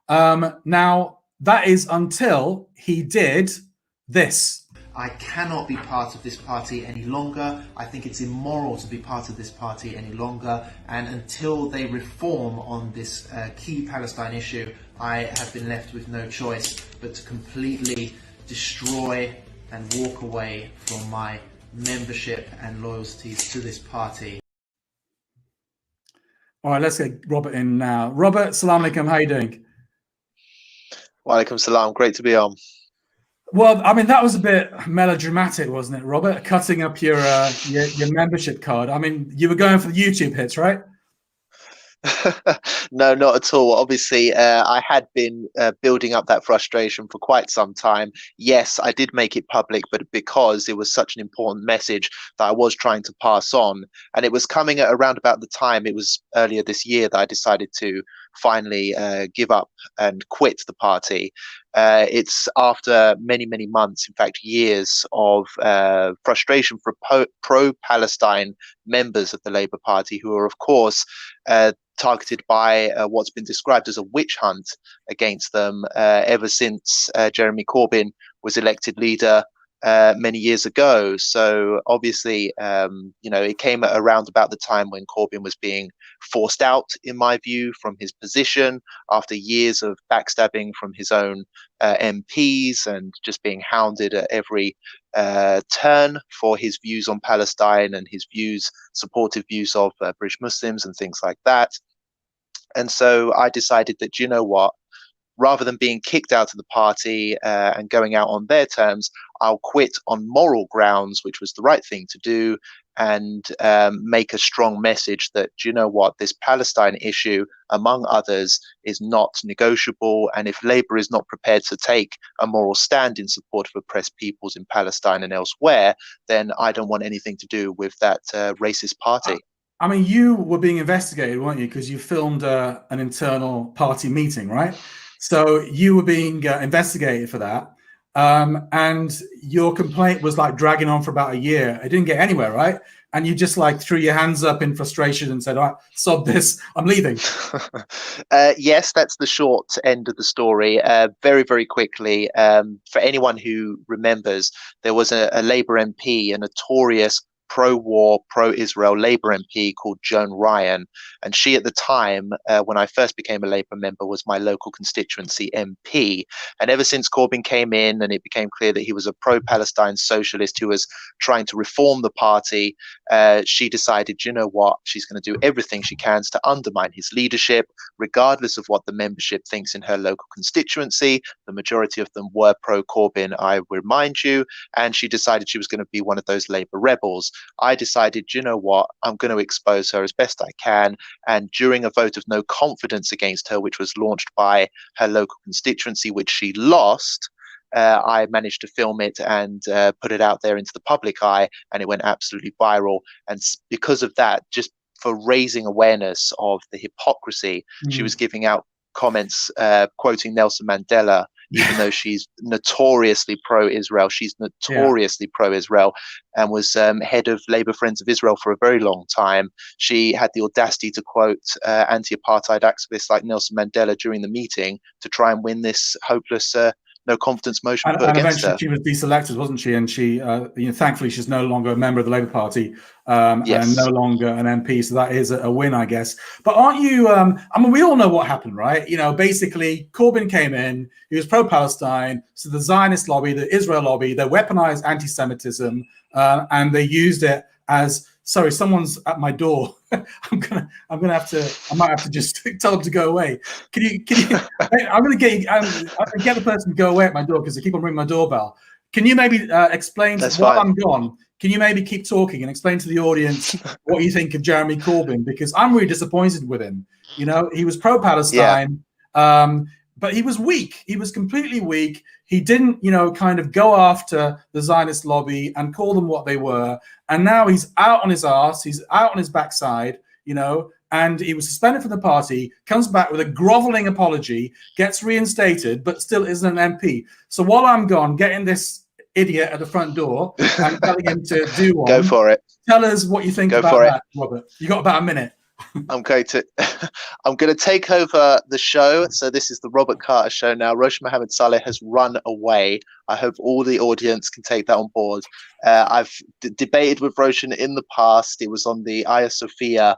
[SPEAKER 1] Now, that is until he did this.
[SPEAKER 4] I cannot be part of this party any longer. I think it's immoral to be part of this party any longer. And until they reform on this key Palestine issue, I have been left with no choice but to completely destroy and walk away from my membership and loyalties to this party.
[SPEAKER 1] All right, let's get Robert in now. Robert, salam alaikum, how are you doing?
[SPEAKER 5] Wa alaikum salam, great to be on.
[SPEAKER 1] Well, I mean, that was a bit melodramatic, wasn't it, Robert? Cutting up your membership card. I mean, you were going for the YouTube hits, right?
[SPEAKER 5] No, not at all. Obviously, I had been building up that frustration for quite some time. Yes, I did make it public, but because it was such an important message that I was trying to pass on, and it was coming at around about the time, it was earlier this year that I decided to finally give up and quit the party. It's after many, many months, in fact, years of frustration for pro-Palestine members of the Labour Party, who are, of course, targeted by what's been described as a witch hunt against them ever since Jeremy Corbyn was elected leader many years ago. So obviously, it came at around about the time when Corbyn was being forced out, in my view, from his position after years of backstabbing from his own MPs and just being hounded at every turn for his views on Palestine and his supportive views of British Muslims and things like that. And so I decided that, you know what, rather than being kicked out of the party and going out on their terms, I'll quit on moral grounds, which was the right thing to do, and make a strong message that, you know what, this Palestine issue, among others, is not negotiable. And if Labour is not prepared to take a moral stand in support of oppressed peoples in Palestine and elsewhere, then I don't want anything to do with that racist party.
[SPEAKER 1] I mean, you were being investigated, weren't you? Because you filmed an internal party meeting, right? So you were being investigated for that. And your complaint was like dragging on for about a year. It didn't get anywhere, right? And you just like threw your hands up in frustration and said, all right, sod this, I'm leaving.
[SPEAKER 5] Yes, that's the short end of the story. Very, very quickly, for anyone who remembers, there was a Labour MP, a notorious pro-war, pro-Israel Labour MP called Joan Ryan. And she, at the time, when I first became a Labour member, was my local constituency MP. And ever since Corbyn came in and it became clear that he was a pro-Palestine socialist who was trying to reform the party, she decided, you know what, she's going to do everything she can to undermine his leadership, regardless of what the membership thinks in her local constituency. The majority of them were pro-Corbyn, I remind you, and she decided she was going to be one of those Labour rebels. I decided, you know what, I'm going to expose her as best I can. And during a vote of no confidence against her, which was launched by her local constituency, which she lost, I managed to film it and put it out there into the public eye, and it went absolutely viral. And because of that, just for raising awareness of the hypocrisy, she was giving out comments quoting Nelson Mandela, even though she's notoriously pro-Israel. She's notoriously pro-Israel and was head of Labour Friends of Israel for a very long time. She had the audacity to quote anti-apartheid activists like Nelson Mandela during the meeting to try and win this hopeless no confidence motion put against her.
[SPEAKER 1] And eventually she was deselected, wasn't she? And she, thankfully, she's no longer a member of the Labour Party and no longer an MP. So that is a win, I guess. But aren't you? I mean, we all know what happened, right? You know, basically, Corbyn came in. He was pro-Palestine. So the Zionist lobby, the Israel lobby, they weaponized anti-Semitism and they used it as. Sorry, someone's at my door. I might have to just tell them to go away. Can you? I'm gonna get the person to go away at my door because they keep on ringing my doorbell. Can you maybe explain while I'm gone? Can you maybe keep talking and explain to the audience what you think of Jeremy Corbyn? Because I'm really disappointed with him. You know, he was pro-Palestine, but he was weak. He was completely weak. He didn't, kind of go after the Zionist lobby and call them what they were. And now he's out on his arse. He's out on his backside, and he was suspended from the party, comes back with a groveling apology, gets reinstated, but still isn't an MP. So while I'm gone, getting this idiot at the front door and telling him to do one.
[SPEAKER 5] Go for it.
[SPEAKER 1] Tell us what you think about that, Robert. You got about a minute.
[SPEAKER 5] I'm going to take over the show. So this is the Robert Carter show now. Rosh Mohammed Saleh has run away. I hope all the audience can take that on board. I've debated with Roshan in the past. It was on the Hagia Sophia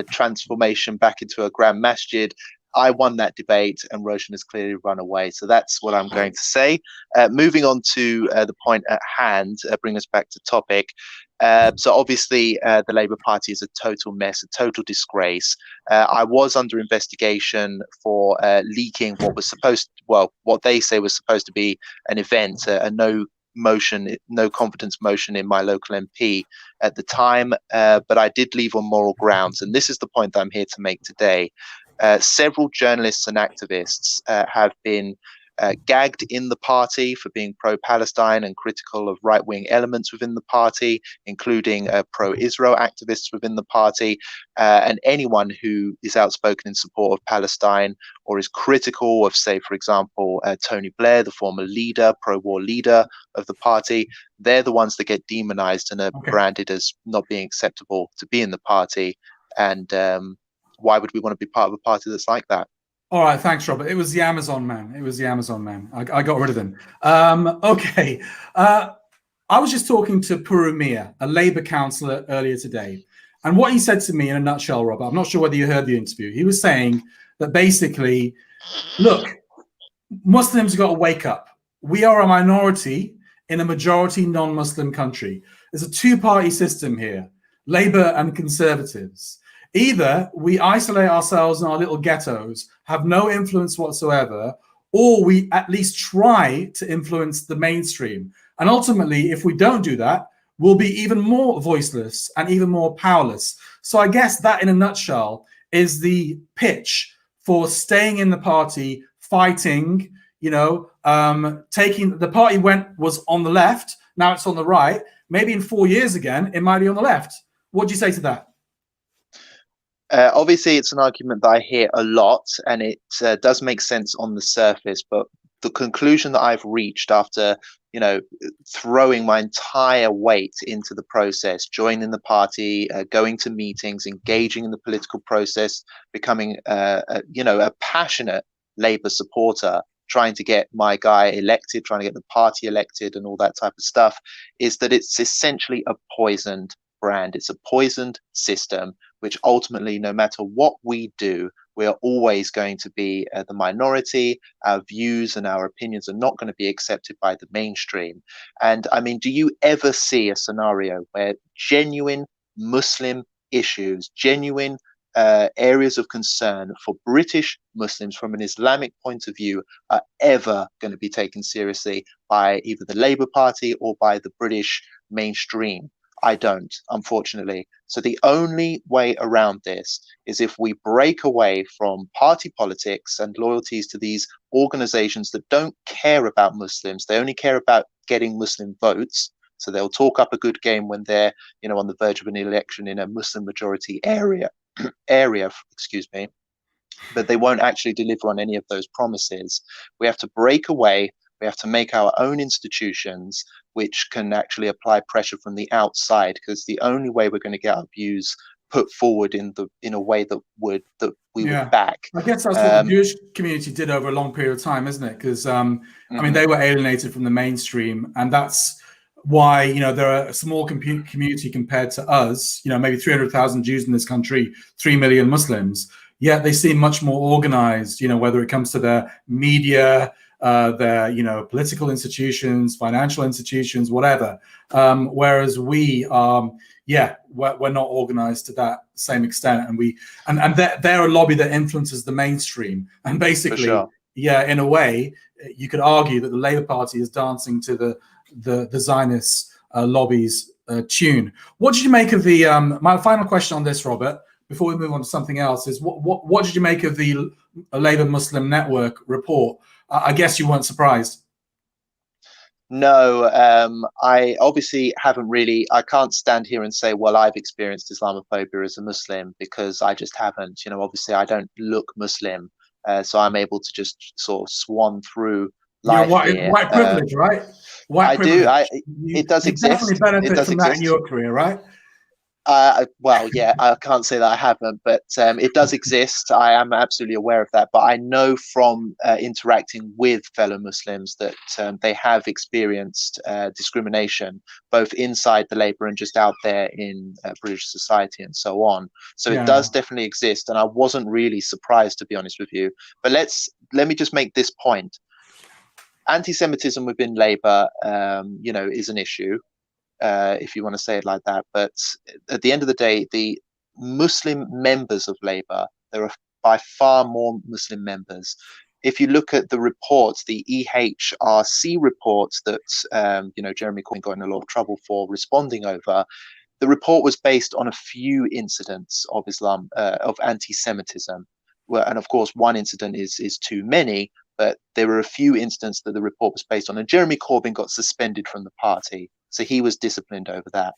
[SPEAKER 5] transformation back into a grand masjid. I won that debate and Roshan has clearly run away. So that's what I'm going to say. Moving on to the point at hand, bring us back to topic. So obviously the Labour Party is a total mess, a total disgrace. I was under investigation for leaking what they say was supposed to be an event, a no confidence motion in my local MP at the time, but I did leave on moral grounds. And this is the point that I'm here to make today. Several journalists and activists have been gagged in the party for being pro-Palestine and critical of right-wing elements within the party, including pro-Israel activists within the party, and anyone who is outspoken in support of Palestine or is critical of, say, for example, Tony Blair, the former leader, pro-war leader of the party. They're the ones that get demonized and are branded as not being acceptable to be in the party. And why would we want to be part of a party that's like that?
[SPEAKER 1] All right, thanks, Robert. It was the Amazon man. I got rid of him. Okay. I was just talking to Puru Mia, a Labour councillor, earlier today. And what he said to me in a nutshell, Robert, I'm not sure whether you heard the interview. He was saying that basically, look, Muslims have got to wake up. We are a minority in a majority non-Muslim country. There's a two-party system here, Labour and Conservatives. Either we isolate ourselves in our little ghettos, have no influence whatsoever, or we at least try to influence the mainstream. And ultimately, if we don't do that, we'll be even more voiceless and even more powerless. So I guess that in a nutshell is the pitch for staying in the party, fighting, taking the party was on the left, now it's on the right. Maybe in 4 years again, it might be on the left. What do you say to that?
[SPEAKER 5] Obviously, it's an argument that I hear a lot, and it does make sense on the surface. But the conclusion that I've reached after, throwing my entire weight into the process, joining the party, going to meetings, engaging in the political process, becoming, a passionate Labour supporter, trying to get my guy elected, trying to get the party elected and all that type of stuff, is that it's essentially a poisoned brand. It's a poisoned system, which ultimately, no matter what we do, we are always going to be the minority. Our views and our opinions are not going to be accepted by the mainstream. And I mean, do you ever see a scenario where genuine Muslim issues, genuine areas of concern for British Muslims from an Islamic point of view are ever going to be taken seriously by either the Labour Party or by the British mainstream? I don't, unfortunately. So the only way around this is if we break away from party politics and loyalties to these organizations that don't care about Muslims. They only care about getting Muslim votes. So they'll talk up a good game when they're, on the verge of an election in a Muslim majority area, excuse me. But they won't actually deliver on any of those promises. We have to break away. We have to make our own institutions which can actually apply pressure from the outside, because the only way we're going to get our views put forward in a way that we would back.
[SPEAKER 1] I guess that's what the Jewish community did over a long period of time, isn't it? Because I mean, they were alienated from the mainstream, and that's why there are a small community compared to us. Maybe 300,000 Jews in this country, 3 million Muslims. Yet they seem much more organized. Whether it comes to their media, their political institutions, financial institutions, whatever. Whereas we we're not organized to that same extent, and they're a lobby that influences the mainstream. And basically, in a way, you could argue that the Labour Party is dancing to the Zionist lobby's tune. What did you make of the? My final question on this, Robert, before we move on to something else, is what did you make of the Labour Muslim Network report? I guess you weren't surprised.
[SPEAKER 5] No, I obviously haven't really. I can't stand here and say, well, I've experienced Islamophobia as a Muslim, because I just haven't. Obviously, I don't look Muslim, so I'm able to just sort of swan through life.
[SPEAKER 1] White privilege, right? White privilege.
[SPEAKER 5] It does exist.
[SPEAKER 1] Definitely benefit from that in your career, right?
[SPEAKER 5] Well, yeah, I can't say that I haven't, but it does exist. I am absolutely aware of that. But I know from interacting with fellow Muslims that they have experienced discrimination, both inside the Labour and just out there in British society and so on. So it does definitely exist. And I wasn't really surprised, to be honest with you. But let me just make this point. Anti-Semitism within Labour, is an issue. If you want to say it like that. But at the end of the day, the Muslim members of Labour, there are by far more Muslim members. If you look at the reports, the EHRC reports that Jeremy Corbyn got in a lot of trouble for responding over, the report was based on a few incidents of of anti-Semitism. And of course, one incident is too many, but there were a few incidents that the report was based on. And Jeremy Corbyn got suspended from the party. So he was disciplined over that.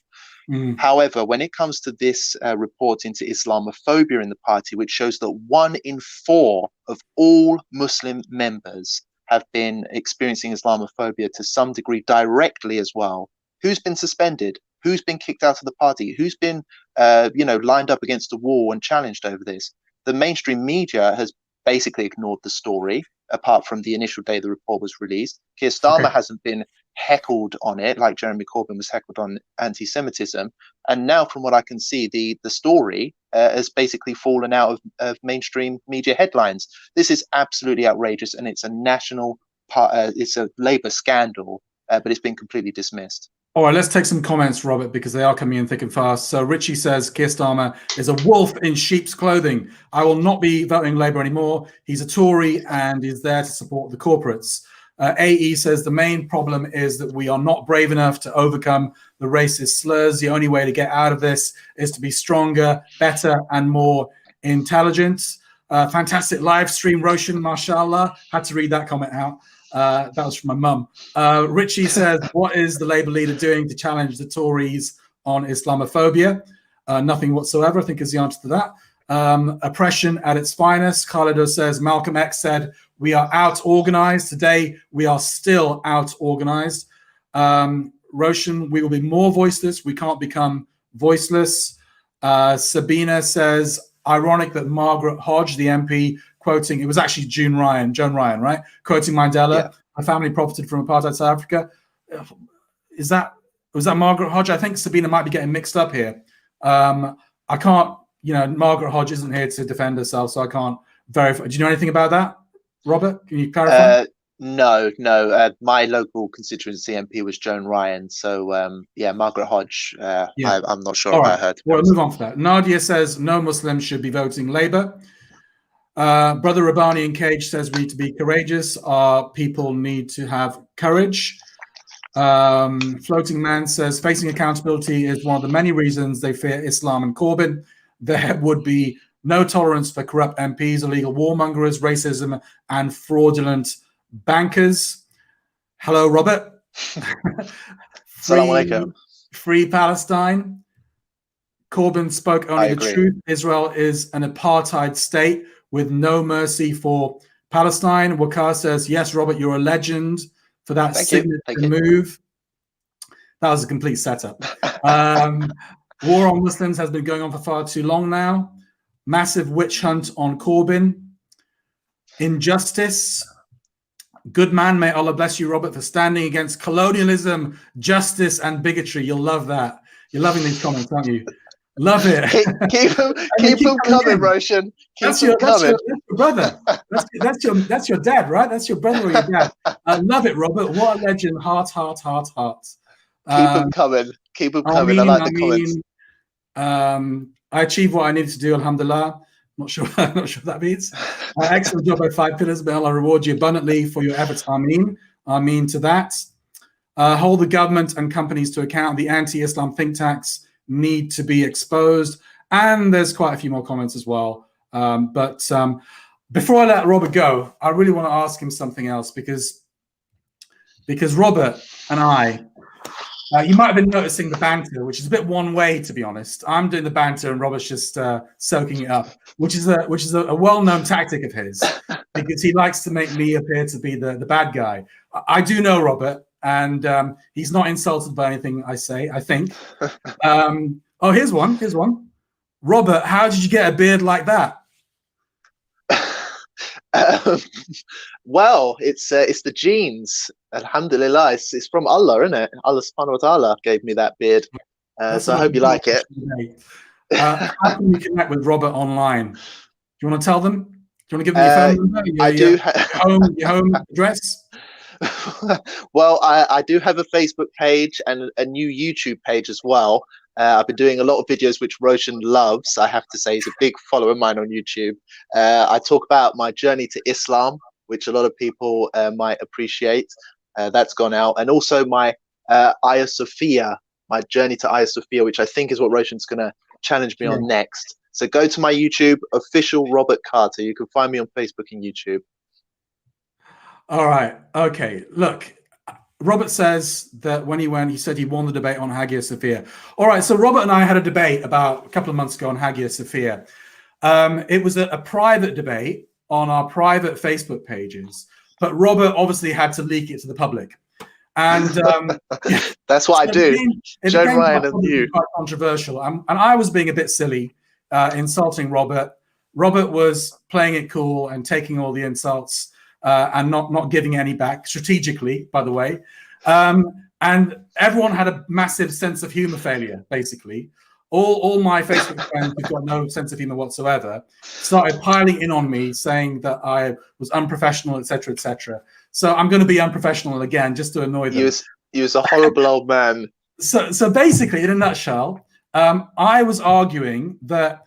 [SPEAKER 5] However, when it comes to this report into Islamophobia in the party, which shows that 1 in 4 of all Muslim members have been experiencing Islamophobia to some degree directly as well. Who's been suspended? Who's been kicked out of the party? Who's been, lined up against a wall and challenged over this? The mainstream media has basically ignored the story, apart from the initial day the report was released. Keir Starmer hasn't been heckled on it like Jeremy Corbyn was heckled on anti-Semitism. And now, from what I can see, the story has basically fallen out of mainstream media headlines. This is absolutely outrageous, and it's a national it's a Labour scandal, but it's been completely dismissed.
[SPEAKER 1] All right, let's take some comments, Robert, because they are coming in thick and fast. So Richie says, Keir Starmer is a wolf in sheep's clothing. I will not be voting Labour anymore. He's a Tory and is there to support the corporates. AE says the main problem is that we are not brave enough to overcome the racist slurs. The only way to get out of this is to be stronger, better, and more intelligent. Fantastic live stream, Roshan, mashallah. Had to read that comment out. That was from my mum. Richie says, what is the Labour leader doing to challenge the Tories on Islamophobia? Nothing whatsoever, I think, is the answer to that. Oppression at its finest. Khalid says, Malcolm X said, we are out-organized. Today, we are still out-organized. Roshan, we will be more voiceless. We can't become voiceless. Sabina says, ironic that Margaret Hodge, the MP, quoting, it was actually Joan Ryan, right? Quoting Mandela, "My family profited from apartheid South Africa." Was that Margaret Hodge? I think Sabina might be getting mixed up here. I can't, Margaret Hodge isn't here to defend herself, so I can't verify. Do you know anything about that, Robert? Can you clarify?
[SPEAKER 5] No. My local constituency MP was Joan Ryan. So, Margaret Hodge, I'm not sure about her.
[SPEAKER 1] Well, move on for that. Nadia says no Muslims should be voting Labour. Brother Rabani in Cage says we need to be courageous. Our people need to have courage. Floating Man says facing accountability is one of the many reasons they fear Islam and Corbyn. There would be no tolerance for corrupt MPs, illegal warmongers, racism, and fraudulent bankers. Hello, Robert. Free Palestine. Corbyn spoke only the truth. Israel is an apartheid state with no mercy for Palestine. Wakar says, yes, Robert, you're a legend for that signature move. That was a complete setup. War on Muslims has been going on for far too long now. Massive witch hunt on Corbyn. Injustice. Good man, may Allah bless you, Robert, for standing against colonialism, justice, and bigotry. You'll love that. You're loving these comments, aren't you? Love it.
[SPEAKER 5] Keep them coming, Roshan.
[SPEAKER 1] That's your brother. That's your dad, right? That's your brother or your dad. I love it, Robert. What a legend. Heart.
[SPEAKER 5] Keep them coming. Keep them coming. I like the comments.
[SPEAKER 1] I achieved what I needed to do, alhamdulillah. Not sure what that means. Excellent job by 5 Pillars. May Allah reward you abundantly for your efforts. Ameen. Ameen to that. Hold the government and companies to account. The anti-Islam think tanks need to be exposed. And there's quite a few more comments as well. But before I let Robert go, I really want to ask him something else because Robert and I, you might have been noticing the banter, which is a bit one way, to be honest. I'm doing the banter and Robert's just soaking it up, which is a well-known tactic of his because he likes to make me appear to be the bad guy. I do know Robert, and he's not insulted by anything I say, I think. Here's one. Robert, how did you get a beard like that?
[SPEAKER 5] Well, it's the genes. Alhamdulillah, it's from Allah, isn't it? Allah subhanahu wa ta'ala gave me that beard. So I hope you like it.
[SPEAKER 1] How can you connect with Robert online? Do you want to tell them? Do you want to give them your phone number? Your home address?
[SPEAKER 5] Well, I do have a Facebook page and a new YouTube page as well. I've been doing a lot of videos which Roshan loves. I have to say, he's a big follower of mine on YouTube. I talk about my journey to Islam, which a lot of people might appreciate. That's gone out. And also my Hagia Sophia, my journey to Hagia Sophia, which I think is what Roshan's going to challenge me on next. So go to my YouTube, official Robert Carter. You can find me on Facebook and YouTube.
[SPEAKER 1] All right. Okay. Look. Robert says that when he went, he said he won the debate on Hagia Sophia. All right, so Robert and I had a debate about a couple of months ago on Hagia Sophia. It was a private debate on our private Facebook pages, but Robert obviously had to leak it to the public. And
[SPEAKER 5] that's what I do. Joan Ryan and you.
[SPEAKER 1] Quite controversial. And I was being a bit silly, insulting Robert. Robert was playing it cool and taking all the insults. And not giving any back strategically, by the way. And everyone had a massive sense of humor failure, basically. All my Facebook friends who've got no sense of humor whatsoever started piling in on me, saying that I was unprofessional, etc., etc. So I'm going to be unprofessional again, just to annoy them.
[SPEAKER 5] He was a horrible old man.
[SPEAKER 1] So basically, in a nutshell, I was arguing that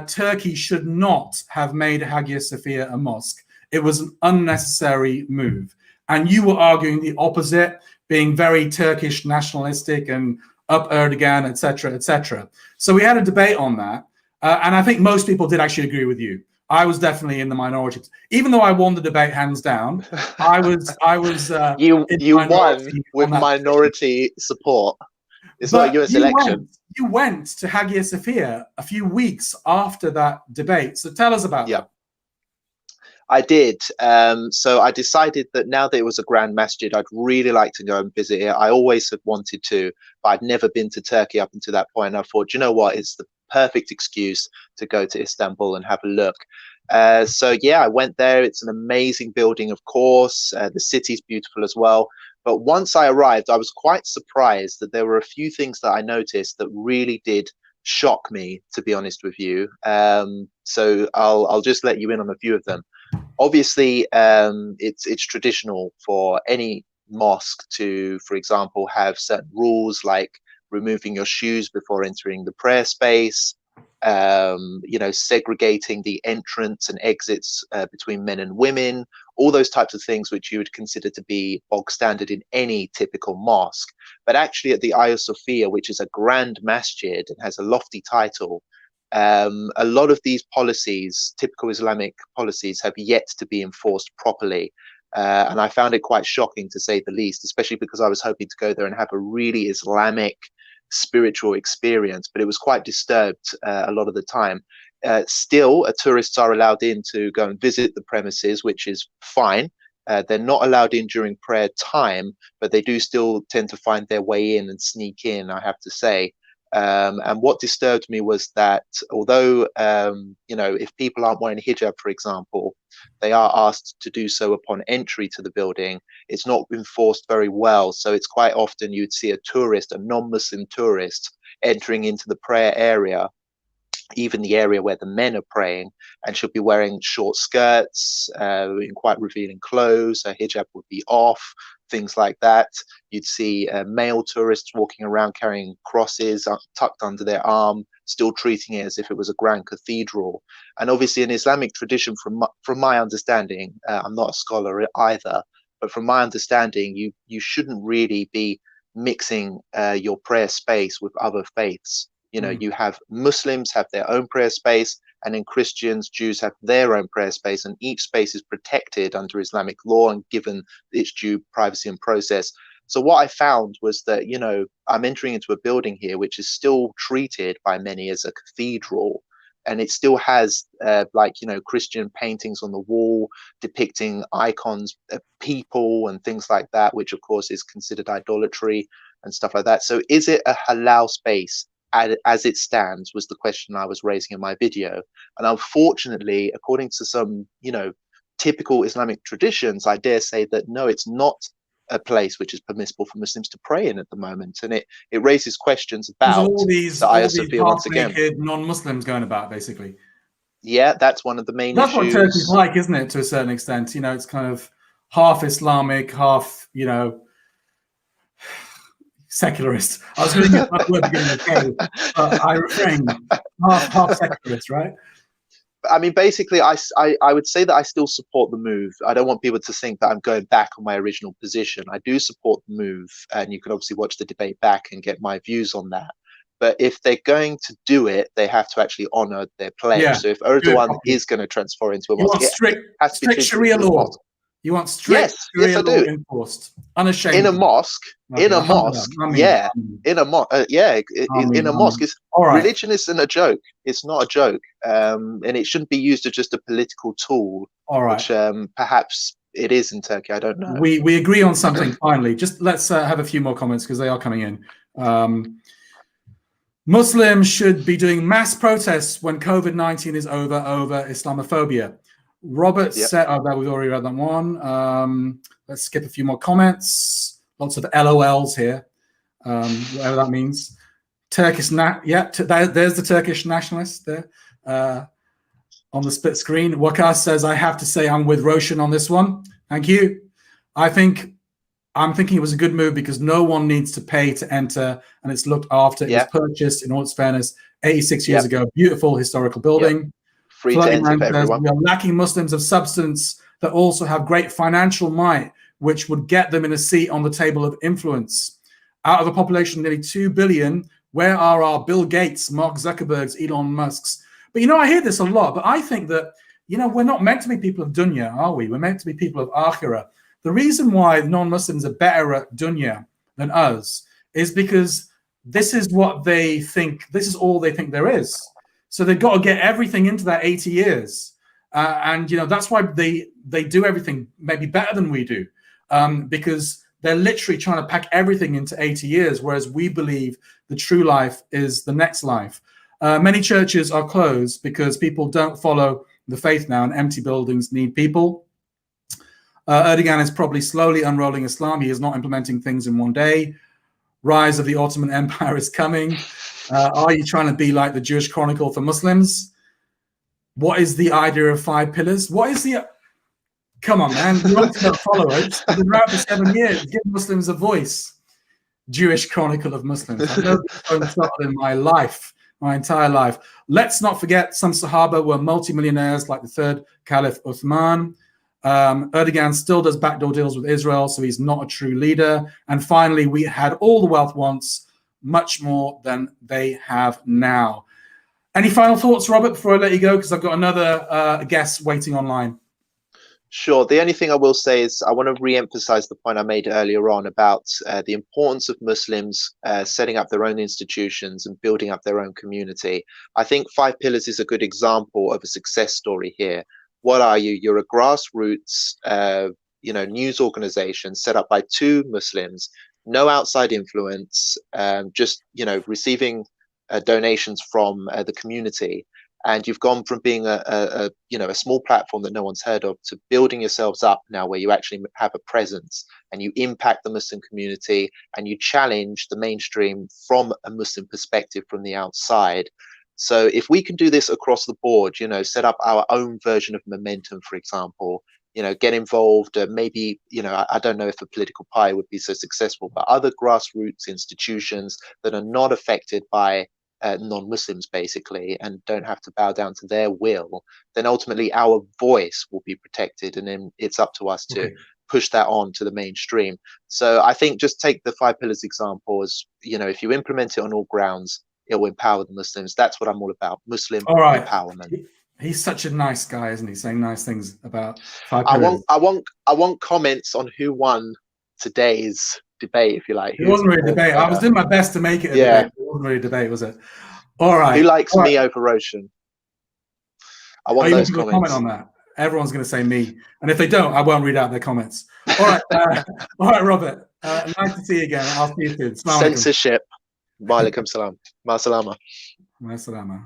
[SPEAKER 1] Turkey should not have made Hagia Sophia a mosque. It was an unnecessary move. And you were arguing the opposite, being very Turkish nationalistic and up Erdogan, etc., etc. So we had a debate on that. And I think most people did actually agree with you. I was definitely in the minority. Even though I won the debate hands down, I was
[SPEAKER 5] you won with minority support. It's not a US election.
[SPEAKER 1] You went to Hagia Sophia a few weeks after that debate. So tell us about that.
[SPEAKER 5] I did. So I decided that now that it was a grand masjid, I'd really like to go and visit it. I always had wanted to, but I'd never been to Turkey up until that point. And I thought, you know what? It's the perfect excuse to go to Istanbul and have a look. So yeah, I went there. It's an amazing building, of course. The city's beautiful as well. But once I arrived, I was quite surprised that there were a few things that I noticed that really did shock me, to be honest with you. So I'll just let you in on a few of them. Obviously, it's traditional for any mosque to, for example, have certain rules like removing your shoes before entering the prayer space, segregating the entrance and exits between men and women, all those types of things which you would consider to be bog standard in any typical mosque. But actually at the Hagia Sophia, which is a grand masjid and has a lofty title, a lot of these policies, typical Islamic policies, have yet to be enforced properly. And I found it quite shocking, to say the least, especially because I was hoping to go there and have a really Islamic spiritual experience, but it was quite disturbed a lot of the time. Still, tourists are allowed in to go and visit the premises, which is fine. They're not allowed in during prayer time, but they do still tend to find their way in and sneak in, I have to say. And what disturbed me was that although, if people aren't wearing hijab, for example, they are asked to do so upon entry to the building, it's not enforced very well. So it's quite often you'd see a tourist, a non-Muslim tourist, entering into the prayer area, even the area where the men are praying, and should be wearing short skirts, in quite revealing clothes. A hijab would be off, things like that. You'd see male tourists walking around carrying crosses tucked under their arm, still treating it as if it was a grand cathedral. And obviously in Islamic tradition, from my understanding, I'm not a scholar either, but from my understanding, you shouldn't really be mixing your prayer space with other faiths. You have Muslims have their own prayer space, and then Christians, Jews have their own prayer space, and each space is protected under Islamic law and given its due privacy and process. So what I found was that, I'm entering into a building here which is still treated by many as a cathedral, and it still has Christian paintings on the wall depicting icons of people and things like that, which of course is considered idolatry and stuff like that. So is it a halal space as it stands, was the question I was raising in my video. And unfortunately, according to some, typical Islamic traditions, I dare say that no, it's not a place which is permissible for Muslims to pray in at the moment. And it raises questions about
[SPEAKER 1] all these
[SPEAKER 5] once again.
[SPEAKER 1] half-naked non-Muslims going about, basically.
[SPEAKER 5] Yeah, that's one of the main
[SPEAKER 1] issues. That's what Turkey's like, isn't it, to a certain extent? It's kind of half Islamic, half, secularist. I was going to get that word beginning with K, but I refrained. Half secularist, right?
[SPEAKER 5] I mean, basically, I would say that I still support the move. I don't want people to think that I'm going back on my original position. I do support the move, and you can obviously watch the debate back and get my views on that. But if they're going to do it, they have to actually honor their pledge. Yeah, so if Erdogan is going to transfer into a mosque,
[SPEAKER 1] strict Sharia law. You want strict Sharia law enforced, unashamed.
[SPEAKER 5] In a mosque, in a mosque, religion isn't a joke. It's not a joke, and it shouldn't be used as just a political tool.
[SPEAKER 1] All right.
[SPEAKER 5] Which perhaps it is in Turkey. I don't know.
[SPEAKER 1] We agree on something finally. Just let's have a few more comments because they are coming in. Muslims should be doing mass protests when COVID-19 is over Islamophobia. Robert said, that we've already read that one. Let's skip a few more comments. Lots of LOLs here, whatever that means. Turkish, there's the Turkish nationalist there on the split screen. Wakas says, I have to say I'm with Roshan on this one. Thank you. I'm thinking it was a good move because no one needs to pay to enter, and it's looked after. It was purchased, in all its fairness, 86 years ago. Beautiful historical building.
[SPEAKER 5] Free to enter for everyone.
[SPEAKER 1] We are lacking Muslims of substance that also have great financial might, which would get them in a seat on the table of influence. Out of a population of nearly 2 billion, where are our Bill Gates, Mark Zuckerbergs, Elon Musks? But I hear this a lot, but I think that, we're not meant to be people of dunya, are we? We're meant to be people of akhirah. The reason why non-Muslims are better at dunya than us is because this is what they think, this is all they think there is. So they've got to get everything into that 80 years. And that's why they do everything maybe better than we do, because they're literally trying to pack everything into 80 years, whereas we believe the true life is the next life. Many churches are closed because people don't follow the faith now, and empty buildings need people. Erdogan is probably slowly unrolling Islam. He is not implementing things in one day. Rise of the Ottoman Empire is coming. Are you trying to be like the Jewish Chronicle for Muslims? What is the idea of 5 pillars? What is the... Come on, man. You want to follow it. I've been around for 7 years. Give Muslims a voice. Jewish Chronicle of Muslims. I've never started in my life, my entire life. Let's not forget some Sahaba were multimillionaires, like the third Caliph Uthman. Erdogan still does backdoor deals with Israel, so he's not a true leader. And finally, we had all the wealth once, much more than they have now. Any final thoughts, Robert, before I let you go? Because I've got another guest waiting online.
[SPEAKER 5] Sure. The only thing I will say is I want to re-emphasize the point I made earlier on about the importance of Muslims setting up their own institutions and building up their own community. I think 5 Pillars is a good example of a success story here. What are you? You're a grassroots, news organization set up by 2 Muslims, no outside influence, just, receiving donations from the community. And you've gone from being a small platform that no one's heard of to building yourselves up now where you actually have a presence and you impact the Muslim community and you challenge the mainstream from a Muslim perspective from the outside. So if we can do this across the board, set up our own version of Momentum, for example, get involved, maybe, I don't know if a political party would be so successful, but other grassroots institutions that are not affected by non-Muslims basically and don't have to bow down to their will, then ultimately our voice will be protected, and then it's up to us to push that on to the mainstream. So I think just take the 5 Pillars example as, if you implement it on all grounds, it will empower the Muslims. That's what I'm all about, Muslim empowerment.
[SPEAKER 1] He's such a nice guy, isn't he? Saying nice things about 5 Pillars.
[SPEAKER 5] I want comments on who won today's debate, if you like.
[SPEAKER 1] It wasn't really a debate. I was doing my best to make it a debate. It wasn't really a debate, was it? All right.
[SPEAKER 5] Who likes me over Roshan? I want those comments.
[SPEAKER 1] Comment on that. Everyone's going to say me, and if they don't, I won't read out their comments. All right, all right, Robert. Nice to see you again. I'll see you soon.
[SPEAKER 5] Censorship. Walaikum salam. Ma salama.
[SPEAKER 1] Ma salama.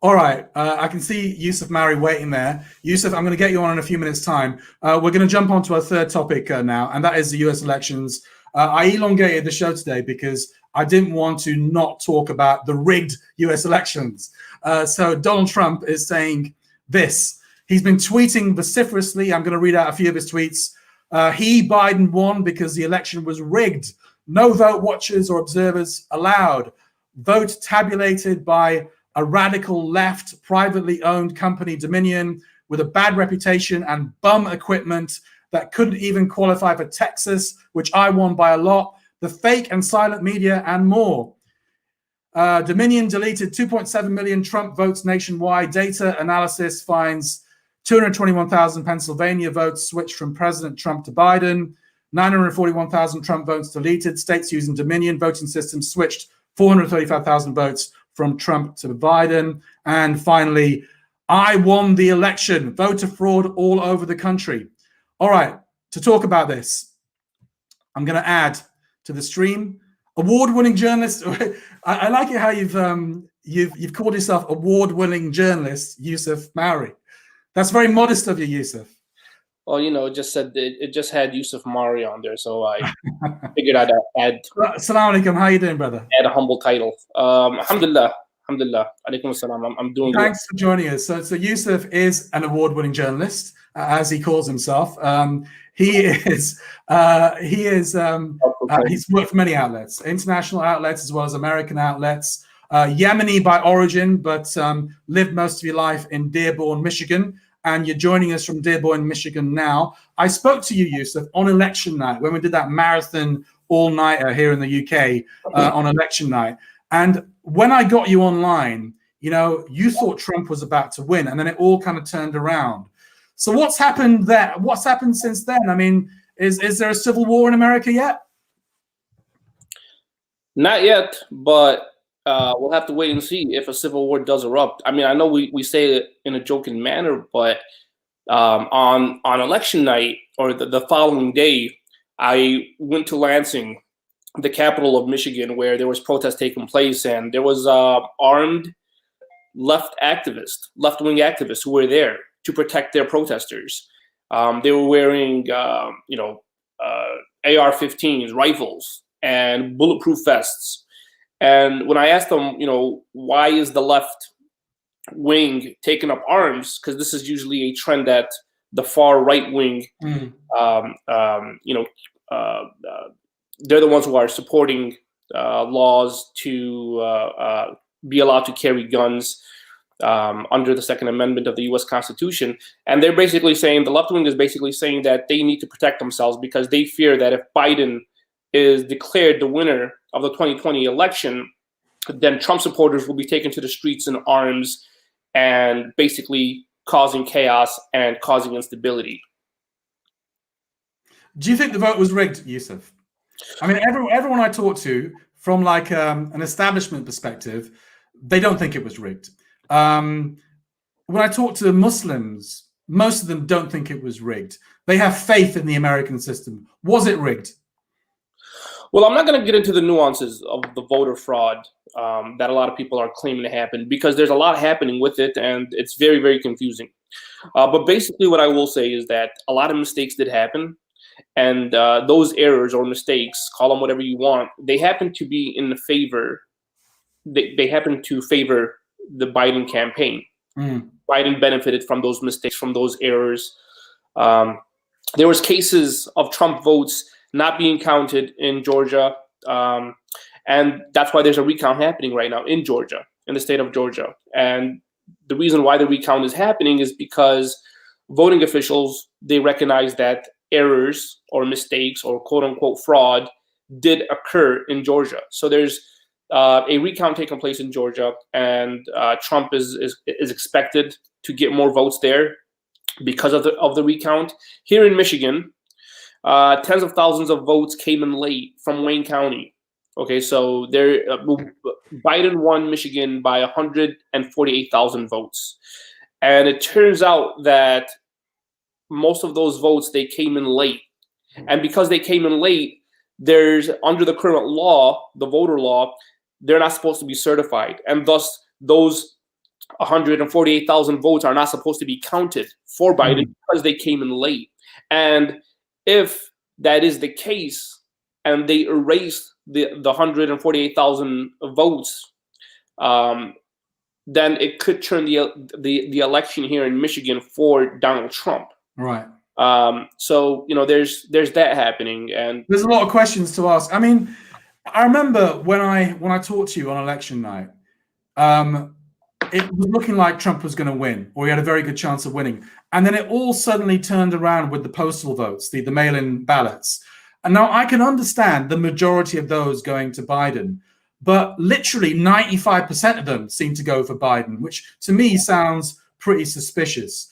[SPEAKER 1] All right, I can see Yusuf Mari waiting there. Yusuf, I'm going to get you on in a few minutes' time. We're going to jump on to our third topic now, and that is the US elections. I elongated the show today because I didn't want to not talk about the rigged US elections. So Donald Trump is saying this. He's been tweeting vociferously. I'm going to read out a few of his tweets. Biden won because the election was rigged. No vote watchers or observers allowed. Vote tabulated by a radical left privately owned company, Dominion, with a bad reputation and bum equipment that couldn't even qualify for Texas, which I won by a lot, the fake and silent media, and more. Dominion deleted 2.7 million Trump votes nationwide. Data analysis finds 221,000 Pennsylvania votes switched from President Trump to Biden. 941,000 Trump votes deleted. States using Dominion voting systems switched 435,000 votes from Trump to Biden. And finally, I won the election. Voter fraud all over the country. All right, to talk about this, I'm going to add to the stream award-winning journalist. I like it how you've called yourself award-winning journalist, Yusuf Mari. That's very modest of you, Yusuf.
[SPEAKER 6] Well, it just said it just had Yusuf Mari on there, so I figured I'd add.
[SPEAKER 1] Assalamu alaikum. How you doing, brother?
[SPEAKER 6] Add a humble title. Alhamdulillah. Alaikum assalam. I'm doing good.
[SPEAKER 1] Thanks for joining us. So Yusuf is an award-winning journalist, as he calls himself. He's worked for many outlets, international outlets as well as American outlets. Yemeni by origin, but lived most of your life in Dearborn, Michigan. And you're joining us from Dearborn, Michigan now. I spoke to you, Yusuf, on election night when we did that marathon all-nighter here in the UK on election night. And when I got you online, you thought Trump was about to win, and then it all kind of turned around. So what's happened there? What's happened since then? I mean, is there a civil war in America yet?
[SPEAKER 6] Not yet, but we'll have to wait and see if a civil war does erupt. I mean, I know we say it in a joking manner, but on election night or the following day, I went to Lansing, the capital of Michigan, where there was protests taking place, and there was armed left-wing activists who were there to protect their protesters. They were wearing, AR-15s, rifles, and bulletproof vests. And when I asked them, why is the left wing taking up arms? Because this is usually a trend that the far right wing, they're the ones who are supporting laws to be allowed to carry guns under the Second Amendment of the U.S. Constitution. And they're basically saying, the left wing is basically saying that they need to protect themselves because they fear that if Biden is declared the winner of the 2020 election, then Trump supporters will be taken to the streets in arms and basically causing chaos and causing instability.
[SPEAKER 1] Do you think the vote was rigged, Yusuf? I mean, everyone I talk to, from like an establishment perspective, they don't think it was rigged. When I talk to Muslims, most of them don't think it was rigged. They have faith in the American system. Was it rigged?
[SPEAKER 6] Well, I'm not going to get into the nuances of the voter fraud that a lot of people are claiming to happen, because there's a lot happening with it, and it's very, very confusing. But basically what I will say is that a lot of mistakes did happen, and those errors or mistakes, call them whatever you want, they happen to be in the favor, they happen to favor the Biden campaign. Biden benefited from those mistakes, from those errors. There was cases of Trump votes not being counted in Georgia. And that's why there's a recount happening right now in Georgia, in the state of Georgia. And the reason why the recount is happening is because voting officials, they recognize that errors or mistakes or quote unquote fraud did occur in Georgia. So there's a recount taking place in Georgia, and Trump is expected to get more votes there because of the recount. Here in Michigan, tens of thousands of votes came in late from Wayne County. Okay, so Biden won Michigan by 148,000 votes. And it turns out that most of those votes, they came in late. And because they came in late, there's, under the current law, the voter law, they're not supposed to be certified. And thus, those 148,000 votes are not supposed to be counted for Biden because they came in late. And if that is the case, and they erase the 148,000 votes, then it could turn the election here in Michigan for Donald Trump.
[SPEAKER 1] Right.
[SPEAKER 6] So there's that happening, and
[SPEAKER 1] there's a lot of questions to ask. I mean, I remember when I talked to you on election night, it was looking like Trump was going to win, or he had a very good chance of winning. And then it all suddenly turned around with the postal votes, the mail-in ballots. And now I can understand the majority of those going to Biden, but literally 95% of them seem to go for Biden, which to me sounds pretty suspicious.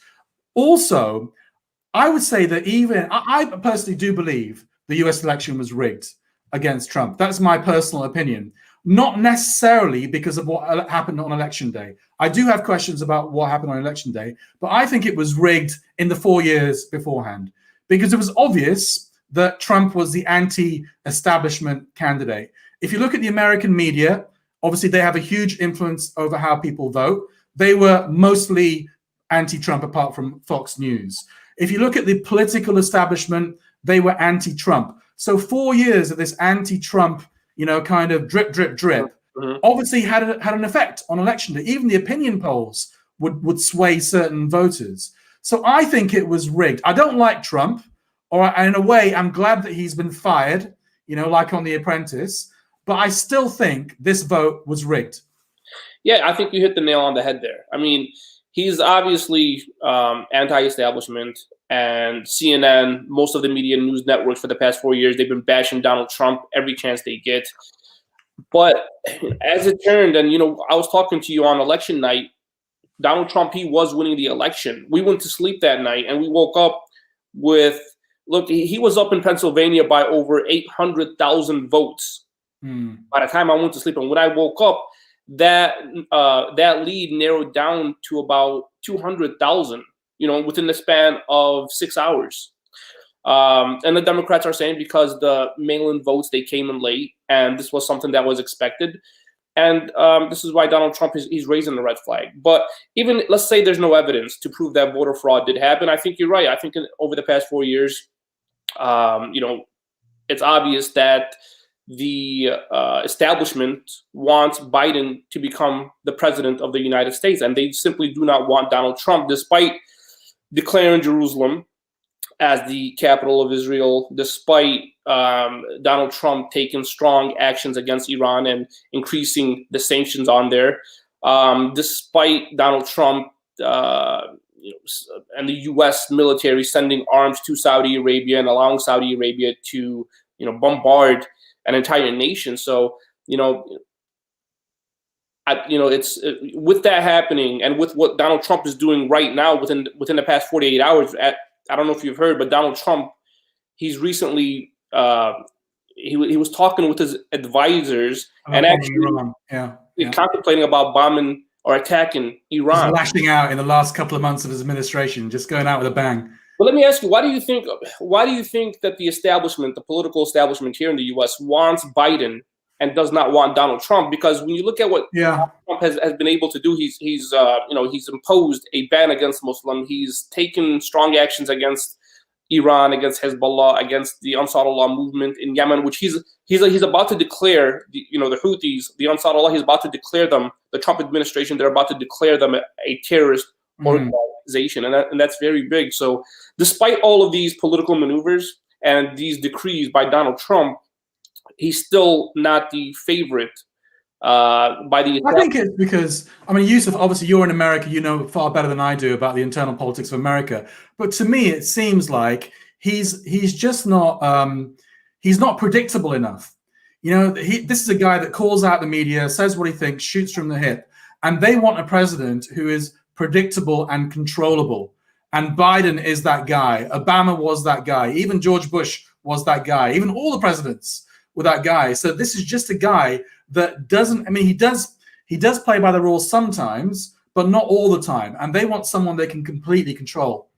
[SPEAKER 1] Also, I would say that I personally do believe the US election was rigged against Trump. That's my personal opinion. Not necessarily because of what happened on election day. I do have questions about what happened on election day, but I think it was rigged in the 4 years beforehand, because it was obvious that Trump was the anti-establishment candidate. If you look at the American media, obviously they have a huge influence over how people vote. They were mostly anti-Trump apart from Fox News. If you look at the political establishment, they were anti-Trump. So 4 years of this anti-Trump, kind of drip, drip, drip, obviously had an effect on election day. Even the opinion polls would sway certain voters. So I think it was rigged. I don't like Trump, and in a way, I'm glad that he's been fired, like on The Apprentice. But I still think this vote was rigged.
[SPEAKER 6] Yeah, I think you hit the nail on the head there. I mean, he's obviously anti-establishment, and CNN, most of the media news networks for the past 4 years, they've been bashing Donald Trump every chance they get. But as it turned, and I was talking to you on election night, Donald Trump, he was winning the election. We went to sleep that night, and we woke up with, look, he was up in Pennsylvania by over 800,000 votes. By the time I went to sleep, and when I woke up, that lead narrowed down to about 200,000, within the span of 6 hours. And the Democrats are saying because the mail-in votes, they came in late, and this was something that was expected. And this is why Donald Trump he's raising the red flag. But even let's say there's no evidence to prove that voter fraud did happen. I think you're right. I think over the past 4 years, it's obvious that the establishment wants Biden to become the president of the United States, and they simply do not want Donald Trump, despite declaring Jerusalem as the capital of Israel, despite Donald Trump taking strong actions against Iran and increasing the sanctions on there, despite Donald Trump and the U.S. military sending arms to Saudi Arabia and allowing Saudi Arabia to bombard an entire nation. So it's with that happening, and with what Donald Trump is doing right now within the past 48 hours. I don't know if you've heard, but Donald Trump, he's recently he was talking with his advisors and actually contemplating about bombing or attacking Iran.
[SPEAKER 1] He's lashing out in the last couple of months of his administration, just going out with a bang.
[SPEAKER 6] But let me ask you, why do you think that the establishment, the political establishment here in the U.S., wants Biden and does not want Donald Trump? Because when you look at what Trump has been able to do, he's imposed a ban against Muslims. He's taken strong actions against Iran, against Hezbollah, against the Ansarullah movement in Yemen, which he's about to declare the Houthis, the Ansarullah. He's about to declare them, the Trump administration. They're about to declare them a terrorist organization, and that's very big. So, despite all of these political maneuvers and these decrees by Donald Trump, he's still not the favorite by the.
[SPEAKER 1] I think it's because, Yusuf, obviously you're in America, you know far better than I do about the internal politics of America. But to me, it seems like he's just not he's not predictable enough. This is a guy that calls out the media, says what he thinks, shoots from the hip, and they want a president who is predictable and controllable. And Biden is that guy. Obama was that guy. Even George Bush was that guy. Even all the presidents were that guy. So this is just a guy that doesn't, he does play by the rules sometimes, but not all the time. And they want someone they can completely control.